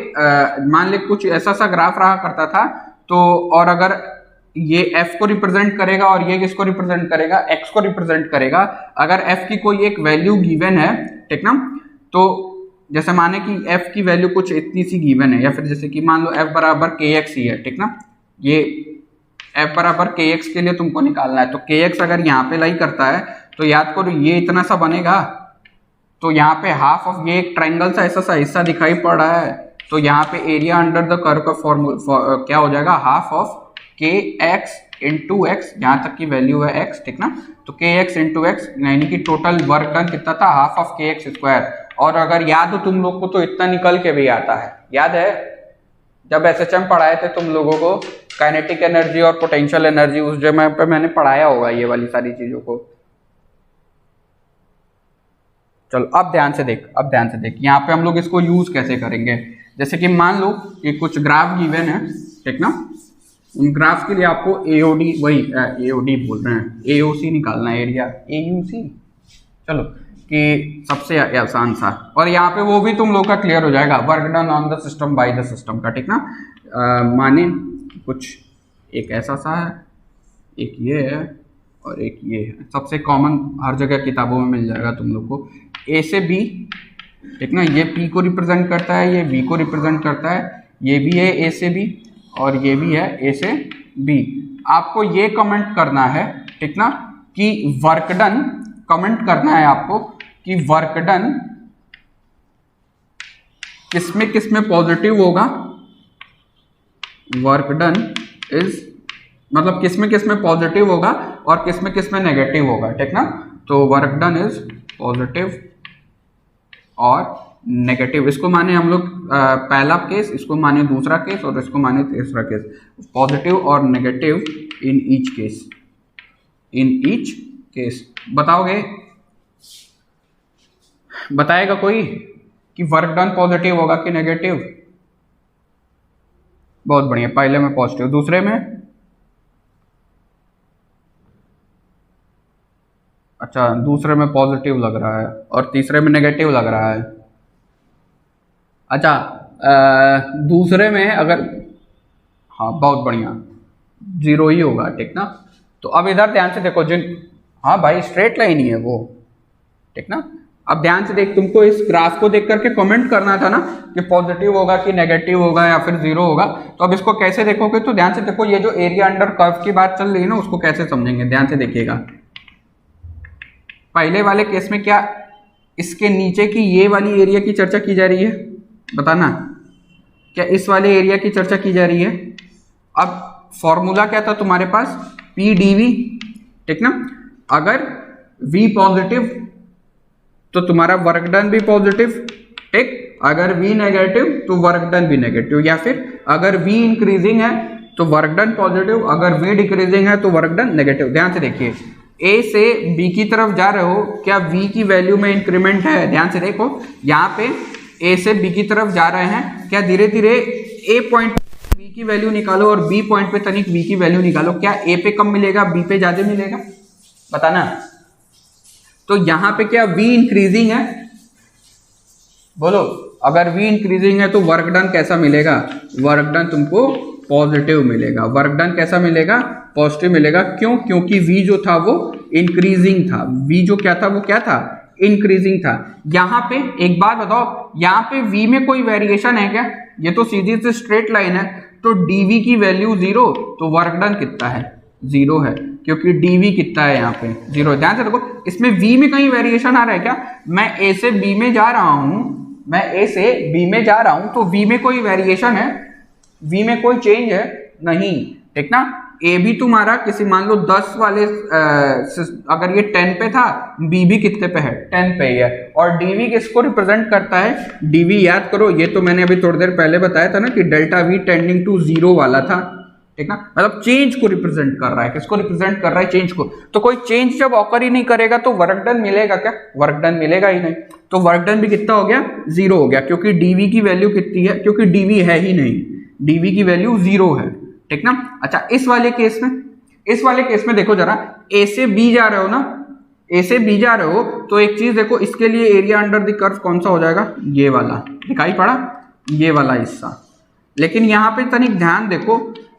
मान ले कुछ ऐसा सा ग्राफ रहा करता था, तो और अगर ये f को रिप्रेजेंट करेगा और ये किसको रिप्रेजेंट करेगा, x को रिप्रेजेंट करेगा। अगर f की कोई एक वैल्यू गिवन है, ठीक ना, तो जैसे माने कि f की वैल्यू कुछ इतनी सी गिवन है, या फिर जैसे कि मान लो f बराबर kx ही है, ठीक ना, ये f बराबर kx के लिए तुमको निकालना है, तो kx अगर यहाँ पे लाई करता है तो याद करो ये इतना सा बनेगा, तो यहाँ पे हाफ ऑफ ये एक ट्रायंगल सा ऐसा सा हिस्सा दिखाई पड़ रहा है, तो यहाँ पे एरिया अंडर द कर्व का फॉर्मूला क्या हो जाएगा, हाफ ऑफ के एक्स इंटू एक्स, जहाँ तक की वैल्यू है एक्स, ठीक ना, तो के एक्स इंटू एक्स, यानी कि टोटल वर्क डन कितना था, हाफ ऑफ के एक्स स्क्वायर। और अगर याद हो तुम लोग को तो इतना निकल के भी आता है, याद है जब एसएचएम पढ़ाए थे तुम लोगों को काइनेटिक एनर्जी और पोटेंशियल एनर्जी, उस जगह पे मैंने पढ़ाया होगा ये वाली सारी चीजों को। चलो अब ध्यान से देख, अब ध्यान से देख, यहाँ पे हम लोग इसको यूज कैसे करेंगे। जैसे कि मान लो कि कुछ ग्राफ गिवन है, ठीक ना, उन ग्राफ के लिए आपको एओडी, वही एओडी बोल रहे हैं, एओसी निकालना है, एरिया एयूसी, चलो कि सबसे आसान सा, और यहाँ पे वो भी तुम लोग का क्लियर हो जाएगा, work done on the system by the system का, ठीक ना। माने कुछ एक ऐसा सा है, एक ये है और एक ये है, सबसे कॉमन हर जगह किताबों में मिल जाएगा तुम लोग को, ए से बी, ठीक ना, ये पी को रिप्रेजेंट करता है, ये बी को रिप्रेजेंट करता है, ये भी है ए से बी और ये भी है ए से बी। आपको ये कमेंट करना है, ठीक ना, कि वर्क डन, कमेंट करना है आपको कि वर्क डन किसमें किसमें पॉजिटिव होगा, वर्क डन इज मतलब किसमें किसमें पॉजिटिव होगा और किसमें किसमें नेगेटिव होगा, ठीक ना। तो वर्क डन इज पॉजिटिव और नेगेटिव, इसको माने हम लोग पहला केस, इसको माने दूसरा केस और इसको माने तीसरा केस, पॉजिटिव और negative in each case, in each case. बताओगे, बताएगा कोई कि वर्क डन पॉजिटिव होगा कि नेगेटिव? बहुत बढ़िया, पहले में पॉजिटिव, दूसरे में, अच्छा दूसरे में पॉजिटिव लग रहा है और तीसरे में नेगेटिव लग रहा है। अच्छा दूसरे में अगर, हाँ बहुत बढ़िया, जीरो ही होगा, ठीक ना। तो अब इधर ध्यान से देखो, जिन, हाँ भाई स्ट्रेट लाइन ही है वो, ठीक ना। अब ध्यान से देख, तुमको इस ग्राफ को देख करके कमेंट करना था ना कि पॉजिटिव होगा कि नेगेटिव होगा या फिर जीरो होगा। तो अब इसको कैसे देखोगे, तो ध्यान से देखो, ये जो एरिया अंडर कर्व की बात चल रही है ना, उसको कैसे समझेंगे, ध्यान से देखिएगा। पहले वाले केस में क्या इसके नीचे की ये वाली एरिया की चर्चा की जा रही है, बताना, क्या इस वाले एरिया की चर्चा की जा रही है? अब फॉर्मूला क्या था तुम्हारे पास, पी डी वी, ठीक ना। अगर V पॉजिटिव तो तुम्हारा वर्क डन भी पॉजिटिव, ठीक, अगर V नेगेटिव तो वर्क डन भी नेगेटिव, या फिर अगर V इंक्रीजिंग है तो वर्क डन पॉजिटिव, अगर V डिक्रीजिंग है तो वर्क डन नेगेटिव। ध्यान से देखिए, A से B की तरफ जा रहे हो, क्या V की वैल्यू में इंक्रीमेंट है? ध्यान से देखो, यहाँ पे A से B की तरफ जा रहे हैं, क्या धीरे धीरे A पॉइंट V की वैल्यू निकालो और B पॉइंट पे तनिक V की वैल्यू निकालो, क्या A पे कम मिलेगा B पे ज्यादा मिलेगा, बताना। तो यहाँ पे क्या V इंक्रीजिंग है, बोलो, अगर V इंक्रीजिंग है तो वर्क डन कैसा मिलेगा, वर्क डन तुमको पॉजिटिव मिलेगा, वर्क डन कैसा मिलेगा, पॉजिटिव मिलेगा। क्यों? क्योंकि V जो था वो इंक्रीजिंग था, V जो क्या था वो क्या था, इंक्रीजिंग था। यहाँ पे एक बात बताओ, यहाँ पे V में कोई वेरिएशन है क्या? ये तो सीधी से स्ट्रेट लाइन है, तो dV की वैल्यू जीरो, तो वर्क डन कितना है, जीरो है, क्योंकि dV कितना है यहाँ पे, जीरो। ध्यान से देखो, इसमें V में कहीं वेरिएशन आ रहा है क्या? मैं A से B में जा रहा हूँ, मैं A से B में जा रहा हूँ, तो V में कोई वेरिएशन है, V में कोई चेंज है नहीं, ठीक ना। A भी तुम्हारा किसी मान लो 10 वाले अगर ये 10 पे था, B भी कितने पे है, 10 पे ही है। और dV किसको रिप्रेजेंट करता है, dV याद करो, ये तो मैंने अभी थोड़ी देर पहले बताया था ना कि delta V tending to zero वाला था, ठीक ना, मतलब चेंज को रिप्रेजेंट कर रहा है, किसको रिप्रेजेंट कर रहा है, चेंज को। तो कोई चेंज जब ऑकर ही नहीं करेगा तो वर्क डन मिलेगा क्या, वर्क डन मिलेगा ही नहीं, तो वर्क डन भी कितना हो गया, जीरो हो गया, क्योंकि dV की वैल्यू कितनी है, क्योंकि dV है ही नहीं, dV की वैल्यू जीरो है, ठीक ना। अच्छा इस वाले केस में, इस वाले केस में देखो जरा, ए से बी जा रहे हो ना, ए से बी जा रहे हो, तो एक चीज देखो, इसके लिए एरिया अंडर द कर्व कौन सा हो जाएगा, ये वाला दिखाई पड़ा, ये वाला हिस्सा। लेकिन यहाँ पे तनिक ध्यान देखो,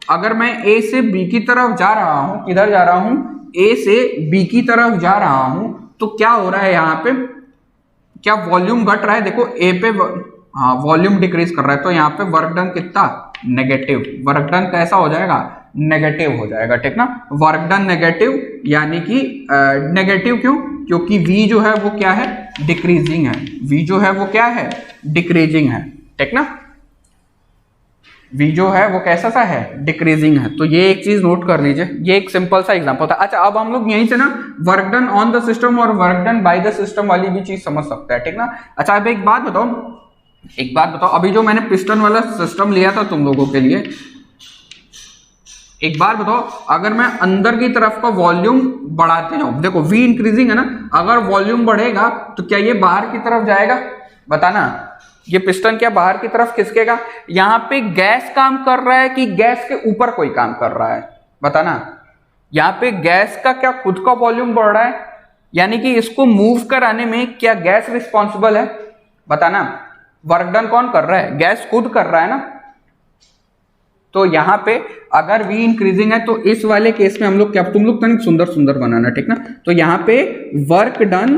अगर मैं ए से बी की तरफ जा रहा हूं, किधर जा रहा हूं, ए से बी की तरफ जा रहा हूं, तो क्या हो रहा है यहाँ पे, क्या वॉल्यूम घट रहा है, देखो ए पे हाँ वॉल्यूम डिक्रीज कर रहा है, तो यहाँ पे वर्क डन कितना, नेगेटिव, वर्क डन कैसा हो जाएगा, नेगेटिव हो जाएगा, ठीक ना। वर्क डन नेगेटिव, यानी कि नेगेटिव क्यों, क्योंकि v जो है वो क्या है, डिक्रीजिंग है, v जो है वो क्या है, डिक्रीजिंग है, ठीक ना। v जो है वो कैसा सा है, डिक्रीजिंग है। तो ये एक चीज नोट कर लीजिए, ये एक सिंपल सा एग्जांपल था। अच्छा, अब हम लोग यहीं से ना work done on the system और work done by the system वाली भी चीज समझ सकते हैं, ठीक ना। अच्छा, अब एक बात बताओ, अभी जो मैंने पिस्टन वाला सिस्टम लिया था तुम लोगों के लिए, एक बार बताओ, अगर मैं अंदर की तरफ का वॉल्यूम बढ़ाते जाऊं, देखो v इंक्रीजिंग है ना, अगर वॉल्यूम बढ़ेगा तो क्या ये बाहर की तरफ जाएगा, बताना, ये पिस्टन क्या बाहर की तरफ खिसकेगा। यहां पे गैस काम कर रहा है कि गैस के ऊपर कोई काम कर रहा है, बताना। यहां पे गैस का क्या खुद का वॉल्यूम बढ़ रहा है, यानी कि इसको मूव कराने में क्या गैस रिस्पॉन्सिबल है, बताना। वर्क डन कौन कर रहा है, गैस खुद कर रहा है ना। तो यहाँ पे अगर v इंक्रीजिंग है तो इस वाले केस में हम लोग क्या, तुम लोग तनिक सुंदर सुंदर बनाना, ठीक ना। तो यहाँ पे work done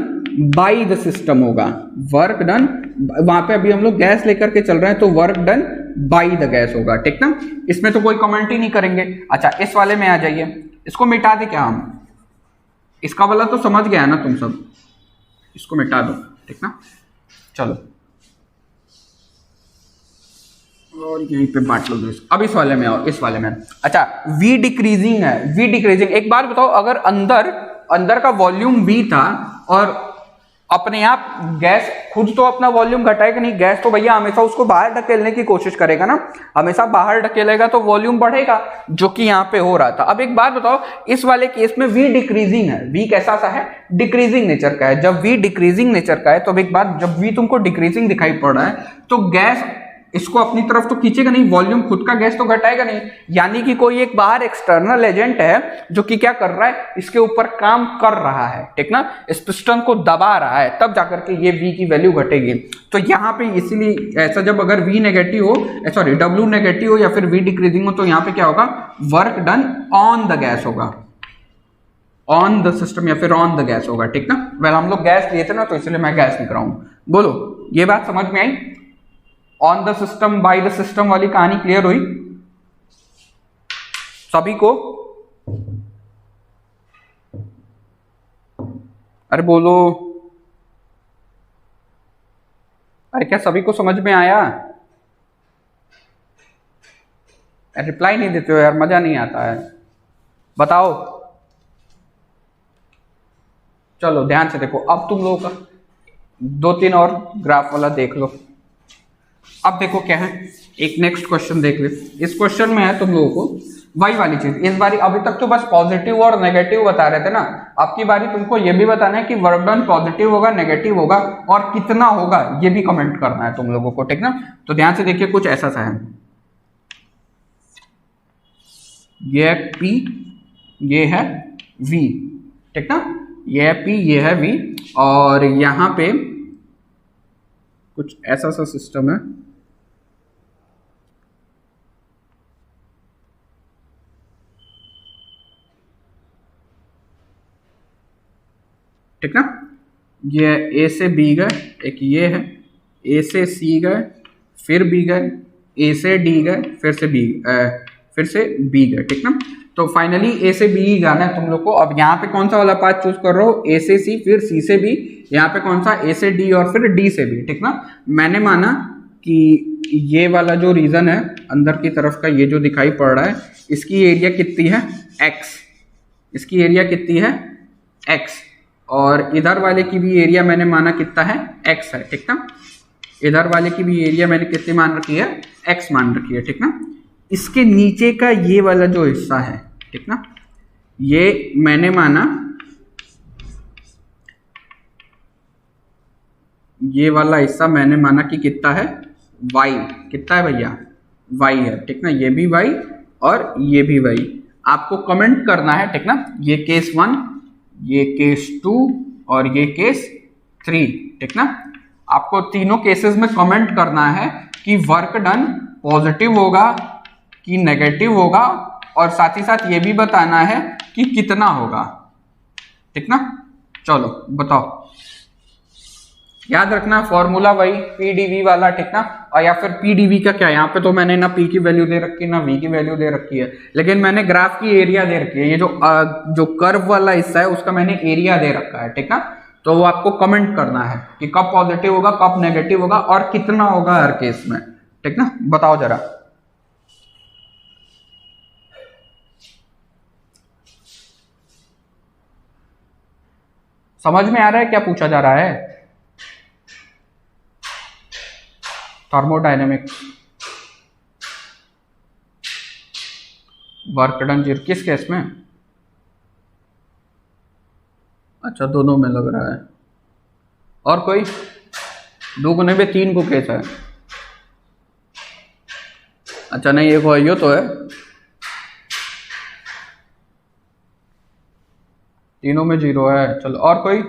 by the system होगा, वर्क डन, वहां पे अभी हम लोग गैस लेकर के चल रहे हैं, तो work done by the gas होगा, ठीक ना। इसमें तो कोई कमेंट ही नहीं करेंगे। अच्छा, इस वाले में आ जाइए, इसको मिटा दे क्या हम, इसका वाला तो समझ गया है ना तुम सब, इसको मिटा दो, ठीक ना। चलो, और यहीं पे बांट लो दोस्त। अब इस वाले में आओ, इस वाले में, अच्छा v डिक्रीजिंग है, v डिक्रीजिंग। एक बार बताओ, अगर अंदर का वॉल्यूम v था और अपने आप गैस खुद तो अपना वॉल्यूम घटाएगा नहीं, गैस तो भैया हमेशा उसको बाहर ढकेलने की कोशिश करेगा ना, हमेशा बाहर ढकेलेगा तो वॉल्यूम बढ़ेगा, जो कि यहाँ पे हो रहा था। अब एक बात बताओ, इस वाले केस में v डिक्रीजिंग है, v कैसा सा है, डिक्रीजिंग नेचर का है। जब v डिक्रीजिंग नेचर का है तो अब एक बात, जब v तुमको डिक्रीजिंग दिखाई पड़ रहा है तो गैस इसको अपनी तरफ तो खींचेगा नहीं, वॉल्यूम खुद का गैस तो घटाएगा नहीं, यानी कि कोई एक बाहर एक्सटर्नल एजेंट है जो कि क्या कर रहा है, इसके ऊपर काम कर रहा है, ठीक ना, इस पिस्टन को दबा रहा है, तब जाकर के ये v की वैल्यू घटेगी। तो यहाँ पे इसीलिए ऐसा, जब अगर v नेगेटिव हो, सॉरी w नेगेटिव हो या फिर v डिक्रीजिंग हो, तो यहाँ पे क्या होगा, work done on the gas होगा, ऑन द सिस्टम या फिर ऑन द गैस होगा, ठीक ना। वेल हम लोग गैस लिए थे ना, तो इसलिए मैं गैस लिख रहा हूं। बोलो, ये बात समझ में आई, on the system by the system वाली कहानी क्लियर हुई सभी को। अरे बोलो, अरे क्या सभी को समझ में आया, रिप्लाई नहीं देते हो यार, मजा नहीं आता है, बताओ। चलो ध्यान से देखो, अब तुम लोगों का 2-3 और ग्राफ वाला देख लो। अब देखो क्या है, एक नेक्स्ट क्वेश्चन देख ले। इस क्वेश्चन में है तुम लोगों को वही वाली चीज, इस बारी अभी तक तो बस पॉजिटिव और नेगेटिव बता रहे थे ना, आपकी बारी तुमको ये भी बताना है कि वर्क डन पॉजिटिव होगा, नेगेटिव होगा और कितना होगा, ये भी कमेंट करना है तुम लोगों को, ठीक ना। तो ध्यान से देखिए, कुछ ऐसा सा है, ये है P, ये है V, ठीक ना, ये है P, ये है V, और यहाँ पे कुछ ऐसा सा सिस्टम है, ठीक ना। ये A से B गए, एक ये है, A से C गए, फिर B गए, A से D गए, फिर से B गए, ठीक ना। तो फाइनली A से B ही जाना है तुम लोग को। अब यहाँ पे कौन सा वाला पाथ चूज कर रहे हो, A से C, फिर C से B, यहाँ पे कौन सा, A से D और फिर D से B, ठीक ना। मैंने माना कि ये वाला जो रीजन है अंदर की तरफ का, ये जो दिखाई पड़ रहा है, इसकी एरिया कितनी है, x, इसकी एरिया कितनी है, x, और इधर वाले की भी एरिया मैंने माना कितना है, x है, ठीक ना। इधर वाले की भी एरिया मैंने कितनी मान रखी है, x मान रखी है, ठीक ना। इसके नीचे का ये वाला जो हिस्सा है, ठीक ना, ये मैंने माना, ये वाला हिस्सा मैंने माना कि कितना है, y, कितना है भैया, y है, ठीक ना। ये भी y और ये भी y। आपको कमेंट करना है, ठीक ना, ये केस 1, ये केस 2 और ये केस 3, ठीक ना। आपको तीनों केसेस में कमेंट करना है कि वर्क डन पॉजिटिव होगा कि नेगेटिव होगा, और साथ ही साथ ये भी बताना है कि कितना होगा, ठीक ना। चलो बताओ, याद रखना फॉर्मूला वही पीडीवी वाला, ठीक ना। और या फिर पीडीवी का क्या, यहाँ पे तो मैंने ना पी की वैल्यू दे रखी है ना वी की वैल्यू दे रखी है, लेकिन मैंने ग्राफ की एरिया दे रखी है। ये जो कर्व वाला हिस्सा है उसका मैंने एरिया दे रखा है, ठीक ना। तो वो आपको कमेंट करना है कि कब पॉजिटिव होगा, कब नेगेटिव होगा और कितना होगा हर केस में, ठीक ना। बताओ जरा, समझ में आ रहा है क्या पूछा जा रहा है? थर्मोडायनेमिक्स, वर्क डन जीरो किस केस में? अच्छा, दोनों में लग रहा है। और कोई? 2 गुने में 3 को केस है। अच्छा नहीं, एक यो तो है, तीनों में 0 है। चलो और कोई?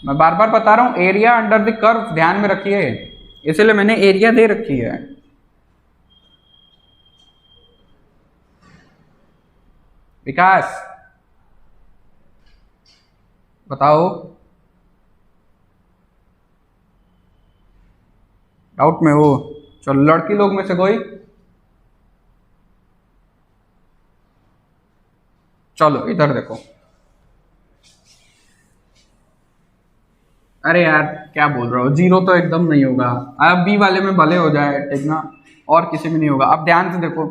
मैं बार बार बता रहा हूं, एरिया अंडर द कर्व ध्यान में रखिए, इसलिए मैंने एरिया दे रखी है। विकास बताओ, डाउट में हो? चलो लड़की लोग में से कोई? चलो इधर देखो। अरे यार क्या बोल रहे हो, 0 तो एकदम नहीं होगा। अब बी वाले में भले हो जाए, ठीक ना, और किसी में नहीं होगा। अब ध्यान से देखो,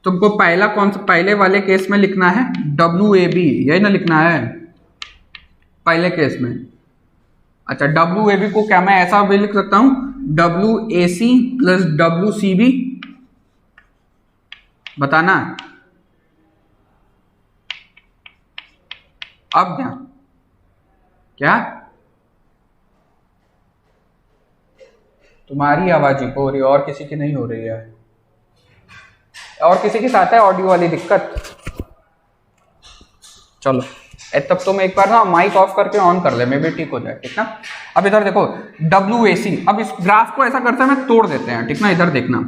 तुमको पहला कौन सा, पहले वाले केस में लिखना है WAB, यही ना लिखना है पहले केस में। अच्छा, WAB को क्या मैं ऐसा भी लिख सकता हूं, WAC प्लस WCB? बताना। अब क्या तुम्हारी आवाज ही हो रही है और किसी की नहीं हो रही है? और किसी के साथ है ऑडियो वाली दिक्कत? चलो तब तुम एक बार ना माइक ऑफ करके ऑन कर ले, मे भी ठीक हो जाए, ठीक ना। अब इधर देखो WAC, अब इस ग्राफ को ऐसा करते हैं, मैं तोड़ देते हैं, ठीक ना। इधर देखना,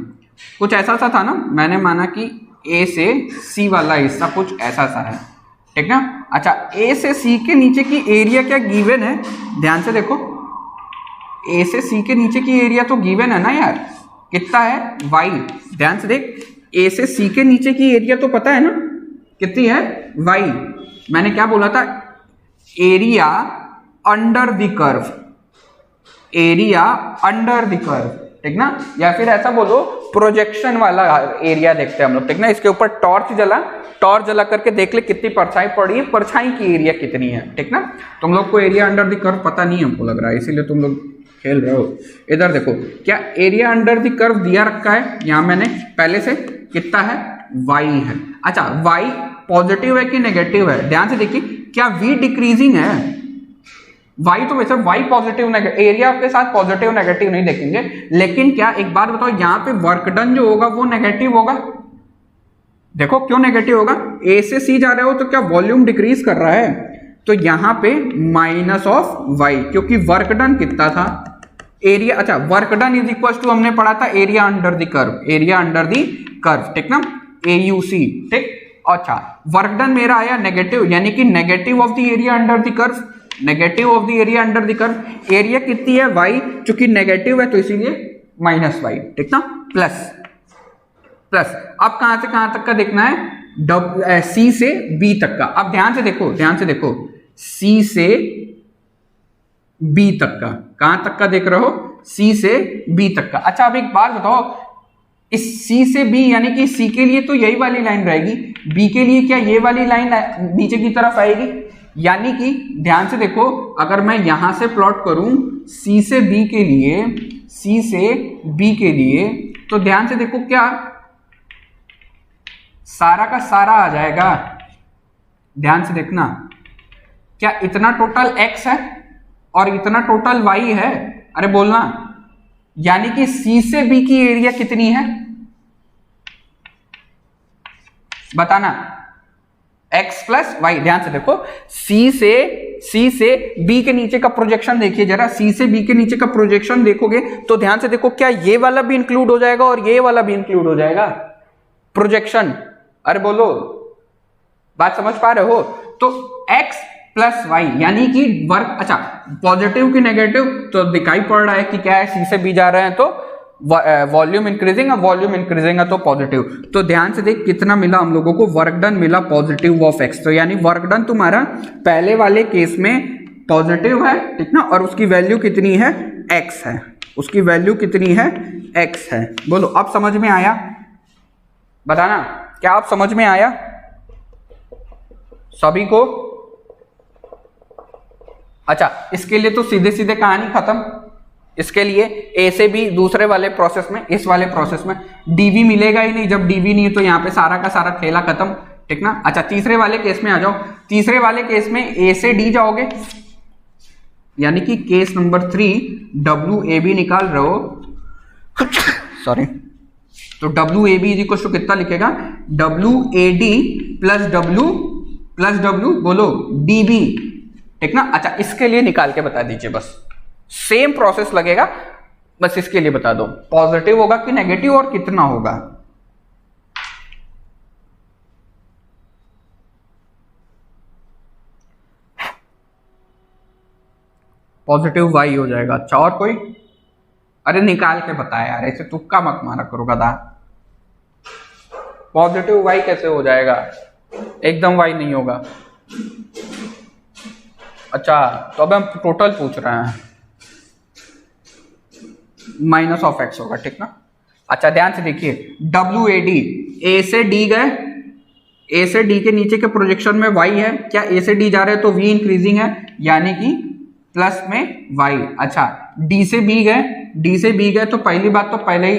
कुछ ऐसा सा था ना, मैंने माना कि A से C वाला हिस्सा कुछ ऐसा सा है, ठीक ना। अच्छा, A से C के नीचे की एरिया क्या गिवन है? ध्यान से देखो, A से C के नीचे की एरिया तो गिवन है ना यार, कितना है? Y। ध्यान से देख, A से C के नीचे की एरिया तो पता है ना कितनी है? Y। मैंने क्या बोला था? Area under the curve, area under the curve, ठीक ना। या फिर ऐसा बोलो, प्रोजेक्शन वाला एरिया देखते हैं हम लोग, ठीक ना। इसके ऊपर टॉर्च जला करके देख ले कितनी परछाई पड़ी है, परछाई की एरिया कितनी है, ठीक ना। तुम लोग को एरिया अंडर द कर्व पता नहीं है हमको लग रहा है, इसीलिए तुम लोग खेल रहे हो। इधर देखो, क्या एरिया अंडर द कर्व दिया रखा है यहां मैंने पहले से, कितना है? Y है। अच्छा, Y पॉजिटिव है कि नेगेटिव है? ध्यान से देखिए, क्या V डिक्रीजिंग है? Y तो वैसे Y पॉजिटिव नेगेटिव, एरिया के साथ पॉजिटिव नेगेटिव नहीं देखेंगे, लेकिन क्या एक बात बताओ, यहाँ पे वर्क डन जो होगा वो नेगेटिव होगा। देखो क्यों नेगेटिव होगा, A से C जा रहे हो तो क्या वॉल्यूम डिक्रीज कर रहा है, तो यहाँ पे माइनस ऑफ Y, क्योंकि वर्क डन कितना था? एरिया। अच्छा, work done is equal to हमने पढ़ा था area under the curve, area under the curve, ठीक ना, AUC, ठीक। अच्छा, वर्क डन मेरा आया नेगेटिव, यानी कि negative of the area under the curve, negative of the area under the curve. Area कितनी है? Y, चूंकि नेगेटिव है तो इसीलिए -Y, ठीक ना, प्लस। अब कहां से कहां तक का देखना है? C से B तक का। अब ध्यान से देखो, C से B तक का, कहां तक का देख रहे हो? C से B तक का। अच्छा, अब एक बात बताओ, इस C से B यानी कि C के लिए तो यही वाली लाइन रहेगी, B के लिए क्या ये वाली लाइन नीचे की तरफ आएगी? यानी कि ध्यान से देखो, अगर मैं यहां से प्लॉट करूं C से B के लिए, C से B के लिए, तो ध्यान से देखो, क्या सारा का सारा आ जाएगा? ध्यान से देखना, क्या इतना टोटल X है और इतना टोटल Y है? अरे बोलना, यानी कि सी से बी की एरिया कितनी है बताना, x प्लस वाई। ध्यान से देखो, सी से बी के नीचे का प्रोजेक्शन देखिए जरा, सी से बी के नीचे का प्रोजेक्शन देखोगे तो ध्यान से देखो, क्या ये वाला भी इंक्लूड हो जाएगा और ये वाला भी इंक्लूड हो जाएगा प्रोजेक्शन? अरे बोलो, बात समझ पा रहे हो? तो x प्लस वाई यानी कि वर्क, अच्छा पॉजिटिव की नेगेटिव तो दिखाई पड़ रहा है कि क्या है, सी से बी जा रहे हैं तो वॉल्यूम इंक्रीजिंग, वॉल्यूम इंक्रीजिंग है तो पॉजिटिव। तो ध्यान से देख कितना मिला हम लोगों को, वर्क डन मिला पॉजिटिव ऑफ एक्स। तो यानी वर्क डन तुम्हारा पहले वाले केस में पॉजिटिव है, ठीक ना, और उसकी वैल्यू कितनी है, एक्स है, उसकी वैल्यू कितनी है, एक्स है। बोलो अब समझ में आया? बताना, क्या आप समझ में आया सभी को? अच्छा, इसके लिए तो सीधे सीधे कहानी खत्म। इसके लिए ए से बी दूसरे वाले प्रोसेस में, इस वाले प्रोसेस में डीवी मिलेगा ही नहीं। जब डीवी नहीं है तो यहाँ पे सारा का सारा खेला खत्म, ठीक ना। अच्छा, तीसरे वाले केस में आ जाओ। तीसरे वाले केस में ए से डी जाओगे, यानी कि case number 3 W A B निकाल रहे हो सॉरी। तो W A B equal to कितना लिखेगा, W A D plus W बोलो डी बी, ठीक ना। अच्छा, इसके लिए निकाल के बता दीजिए, बस सेम प्रोसेस लगेगा, बस इसके लिए बता दो पॉजिटिव होगा कि नेगेटिव और कितना होगा। पॉजिटिव वाई हो जाएगा। अच्छा, और कोई? अरे निकाल के बताया यार, ऐसे तुक्का मत मारा करो गधा। पॉजिटिव वाई कैसे हो जाएगा, एकदम वाई नहीं होगा। अच्छा, तो अब हम टोटल पूछ रहे हैं, माइनस ऑफ एक्स होगा, ठीक ना। अच्छा, ध्यान से देखिए, डब्ल्यू ए डी, ए से डी गए, ए से डी के नीचे के प्रोजेक्शन में वाई है, क्या ए से डी जा रहे हैं तो वी इंक्रीजिंग है, यानी कि प्लस में वाई। अच्छा, डी से बी गए, डी से बी गए तो पहली बात तो पहले ही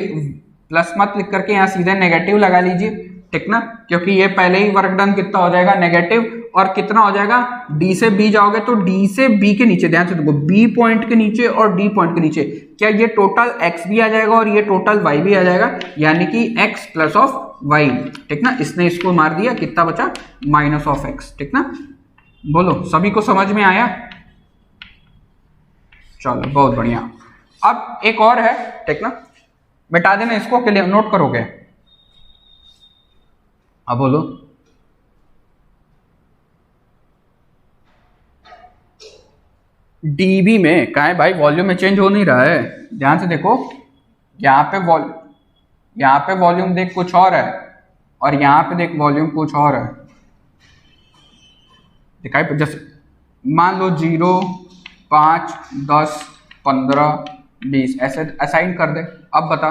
प्लस मत लिख करके यहाँ सीधे नेगेटिव लगा लीजिए, ठीक ना, क्योंकि ये पहले ही वर्क डन कितना हो जाएगा, नेगेटिव। और कितना हो जाएगा, डी से बी जाओगे तो डी से बी के नीचे, ध्यान से देखो, बी पॉइंट के नीचे और डी पॉइंट के नीचे, क्या ये टोटल एक्स भी आ जाएगा और ये टोटल वाई भी आ जाएगा, यानी कि एक्स प्लस ऑफ वाई, ठीक ना। इसने इसको मार दिया, कितना बचा, माइनस ऑफ एक्स, ठीक ना। बोलो सभी को समझ में आया? चलो बहुत बढ़िया। अब एक और है, ठीक ना, मिटा देना इसको, के लिए नोट करोगे। अब बोलो, डीबी में कहा है भाई, वॉल्यूम में चेंज हो नहीं रहा है। ध्यान से देखो, यहाँ पे वॉल्यूम देख कुछ और है, और यहाँ पे देख वॉल्यूम कुछ और है। दिखाई, जैसे मान लो 0, 5, 10, 15, 20 ऐसे असाइन कर दे। अब बता,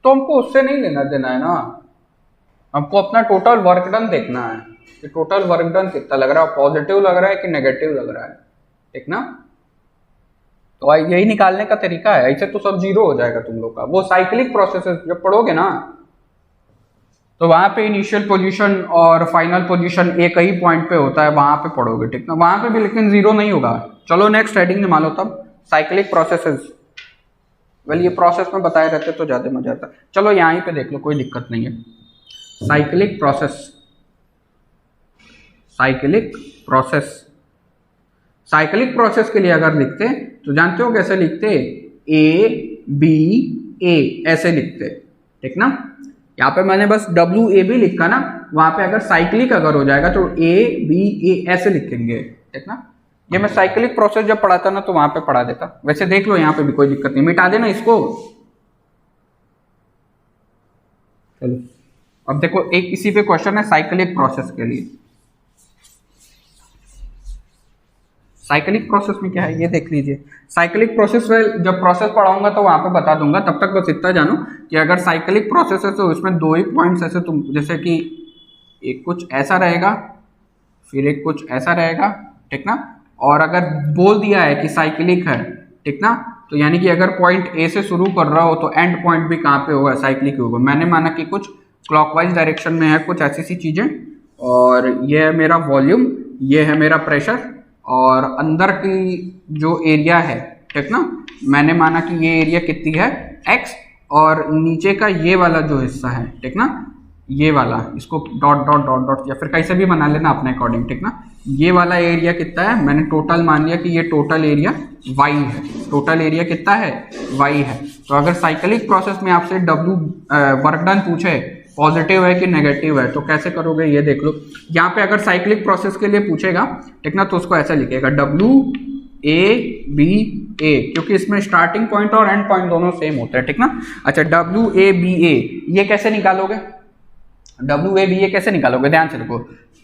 तो हमको उससे नहीं लेना देना है ना, हमको अपना टोटल वर्क डन देखना है कि टोटल वर्क डन कितना लग रहा है, पॉजिटिव लग रहा है कि नेगेटिव लग रहा है, ठीक ना। तो यही निकालने का तरीका है, ऐसे तो सब जीरो हो जाएगा तुम लोग का। वो साइक्लिक प्रोसेस जब पढ़ोगे ना, तो वहां पे इनिशियल पोजीशन और फाइनल पोजीशन एक ही पॉइंट पे होता है, वहां पे पढ़ोगे, ठीक ना। वहां पे भी लेकिन जीरो नहीं होगा। चलो नेक्स्ट हेडिंग में मान लो तब साइक्लिक प्रोसेसेस। वेल ये प्रोसेस में बताए रहते तो ज्यादा मजा आता। चलो यहीं पे देख लो, कोई दिक्कत नहीं है। Cyclic process, cyclic process, cyclic process के लिए अगर लिखते तो जानते हो कैसे लिखते, ए बी ए ऐसे लिखते, ठीक ना। यहाँ पे मैंने बस डब्ल्यू ए बी लिखा ना, वहां पे अगर साइक्लिक अगर हो जाएगा तो ए बी ए ऐसे लिखेंगे, ठीक ना। ये मैं साइक्लिक प्रोसेस जब पढ़ाता ना तो वहां पे पढ़ा देता। वैसे देख लो यहाँ पे भी कोई दिक्कत नहीं, मिटा देना इसको। चलो अब देखो, एक इसी पे क्वेश्चन है साइक्लिक प्रोसेस के लिए। साइक्लिक प्रोसेस में क्या है ये देख लीजिए। साइक्लिक प्रोसेस में जब प्रोसेस पढ़ाऊंगा तो वहां पे बता दूंगा, तब तक बस इतना जानो कि अगर साइक्लिक प्रोसेस है तो उसमें दो ही पॉइंट्स ऐसे, तुम जैसे कि एक कुछ ऐसा रहेगा, फिर एक कुछ ऐसा रहेगा, ठीक ना। और अगर बोल दिया है कि साइक्लिक है, ठीक ना, तो यानी कि अगर पॉइंट ए से शुरू कर रहा हो तो एंड पॉइंट भी कहाँ पे होगा, साइक्लिक होगा। मैंने माना कि कुछ क्लॉकवाइज डायरेक्शन में है, कुछ ऐसी सी चीजें, और ये है मेरा वॉल्यूम, ये है मेरा प्रेशर, और अंदर की जो एरिया है, ठीक ना, मैंने माना कि ये एरिया कितनी है x, और नीचे का ये वाला जो हिस्सा है, ठीक ना, ये वाला, इसको डॉट डॉट डॉट डॉट या फिर कैसे भी बना लेना अपने अकॉर्डिंग, ठीक ना, ये वाला एरिया कितना है, मैंने टोटल मान लिया कि ये टोटल एरिया y है, टोटल एरिया कितना है y है। तो अगर साइक्लिक प्रोसेस में आपसे W वर्क डन पूछे पॉजिटिव है कि नेगेटिव है तो कैसे करोगे ये देख लो। यहाँ पे अगर साइक्लिक प्रोसेस के लिए पूछेगा, ठीक ना, तो उसको ऐसा लिखेगा WABA, क्योंकि इसमें स्टार्टिंग पॉइंट और एंड पॉइंट दोनों सेम होते हैं, ठीक ना। अच्छा, WABA ये कैसे निकालोगे, WABA कैसे निकालोगे, ध्यान से देखो,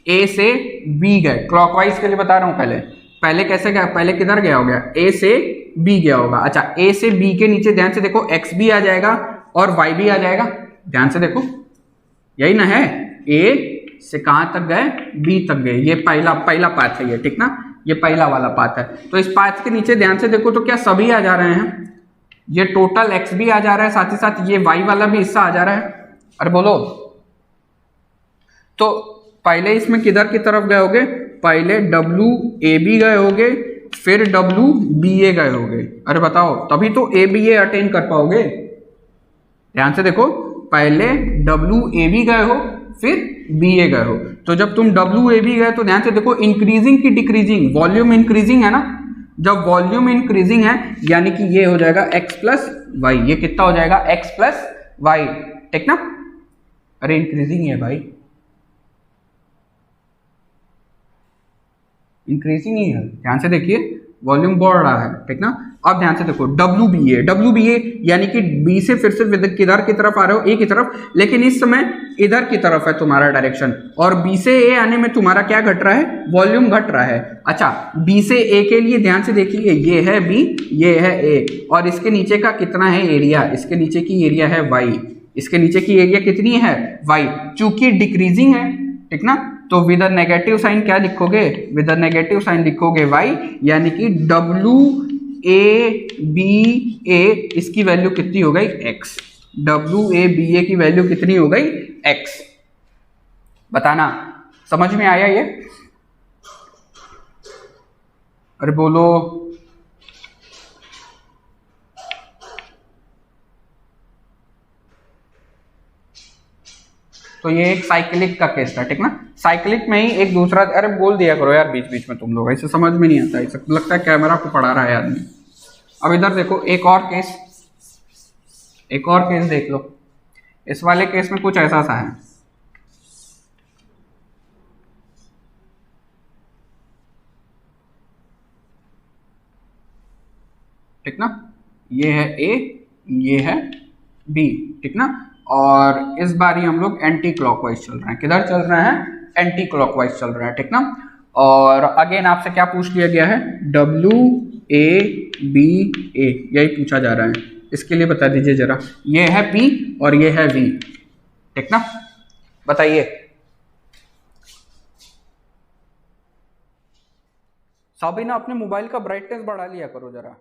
A से B गए, क्लॉकवाइज के लिए बता रहा हूँ, पहले कैसे गया, पहले किधर गया होगा, A से B गया होगा। अच्छा, A से B के नीचे ध्यान से देखो X भी आ जाएगा और Y भी आ जाएगा, ध्यान से देखो, यही ना है, A से कहां तक गए, B तक गए, ये पहला पाथ है ये, ठीक ना, ये पहला वाला पाथ है। तो इस पाथ के नीचे ध्यान से देखो तो क्या सभी आ जा रहे हैं, ये टोटल X भी आ जा रहा है, साथ ही साथ ये Y वाला भी हिस्सा आ जा रहा है। अरे बोलो, तो पहले इसमें किधर की तरफ गए होगे, पहले WAB गए होगे, फिर WBA गए होगे। अरे बताओ, तभी तो ABA अटेन कर पाओगे। ध्यान से देखो, पहले WAB गए हो, फिर BA गए हो। तो जब तुम WAB गए तो ध्यान से देखो, इंक्रीजिंग की डिक्रीजिंग, वॉल्यूम इंक्रीजिंग है ना, जब वॉल्यूम इंक्रीजिंग है यानी कि ये हो जाएगा x प्लस वाई, ये कितना हो जाएगा x प्लस वाई, ठीक ना। अरे इंक्रीजिंग है भाई, इंक्रीजिंग ही है, ध्यान से देखिए, वॉल्यूम बढ़ रहा है, ठीक ना। अब ध्यान से देखो, WBA यानी कि B से फिर से किधर की तरफ आ रहे हो, A की तरफ, लेकिन इस समय इधर की तरफ है तुम्हारा डायरेक्शन, और B से A आने में तुम्हारा क्या घट रहा है, वॉल्यूम घट रहा है। अच्छा, B से A के लिए ध्यान से देखिए, ये है B, ये है A, और इसके नीचे का कितना है एरिया, इसके नीचे की एरिया है Y, इसके नीचे की एरिया कितनी है Y, चूंकि डिक्रीजिंग है, ठीक ना, तो विद नेगेटिव साइन क्या लिखोगे, विद नेगेटिव साइन लिखोगे y, यानी कि WABA इसकी वैल्यू कितनी हो गई x, WABA की वैल्यू कितनी हो गई x। बताना समझ में आया ये, अरे बोलो, तो ये एक साइक्लिक का केस था, ठीक ना। साइक्लिक में ही एक दूसरा, अरे बोल दिया करो यार बीच बीच में, तुम लोग ऐसे समझ में नहीं आता, ऐसा लगता है कैमरा को पढ़ा रहा है आदमी। अब इधर देखो, एक और केस देख लो, इस वाले केस में कुछ ऐसा सा है, ठीक ना, ये है A, ये है B, ठीक ना, और इस बार ही हम लोग एंटी क्लॉकवाइज चल रहे हैं, किधर चल रहे हैं, एंटी क्लॉकवाइज चल रहे हैं, ठीक ना। और अगेन आपसे क्या पूछ लिया गया है, WABA यही पूछा जा रहा है, इसके लिए बता दीजिए जरा, ये है P और ये है V, ठीक ना, बताइए। सभी ना अपने मोबाइल का ब्राइटनेस बढ़ा लिया करो जरा।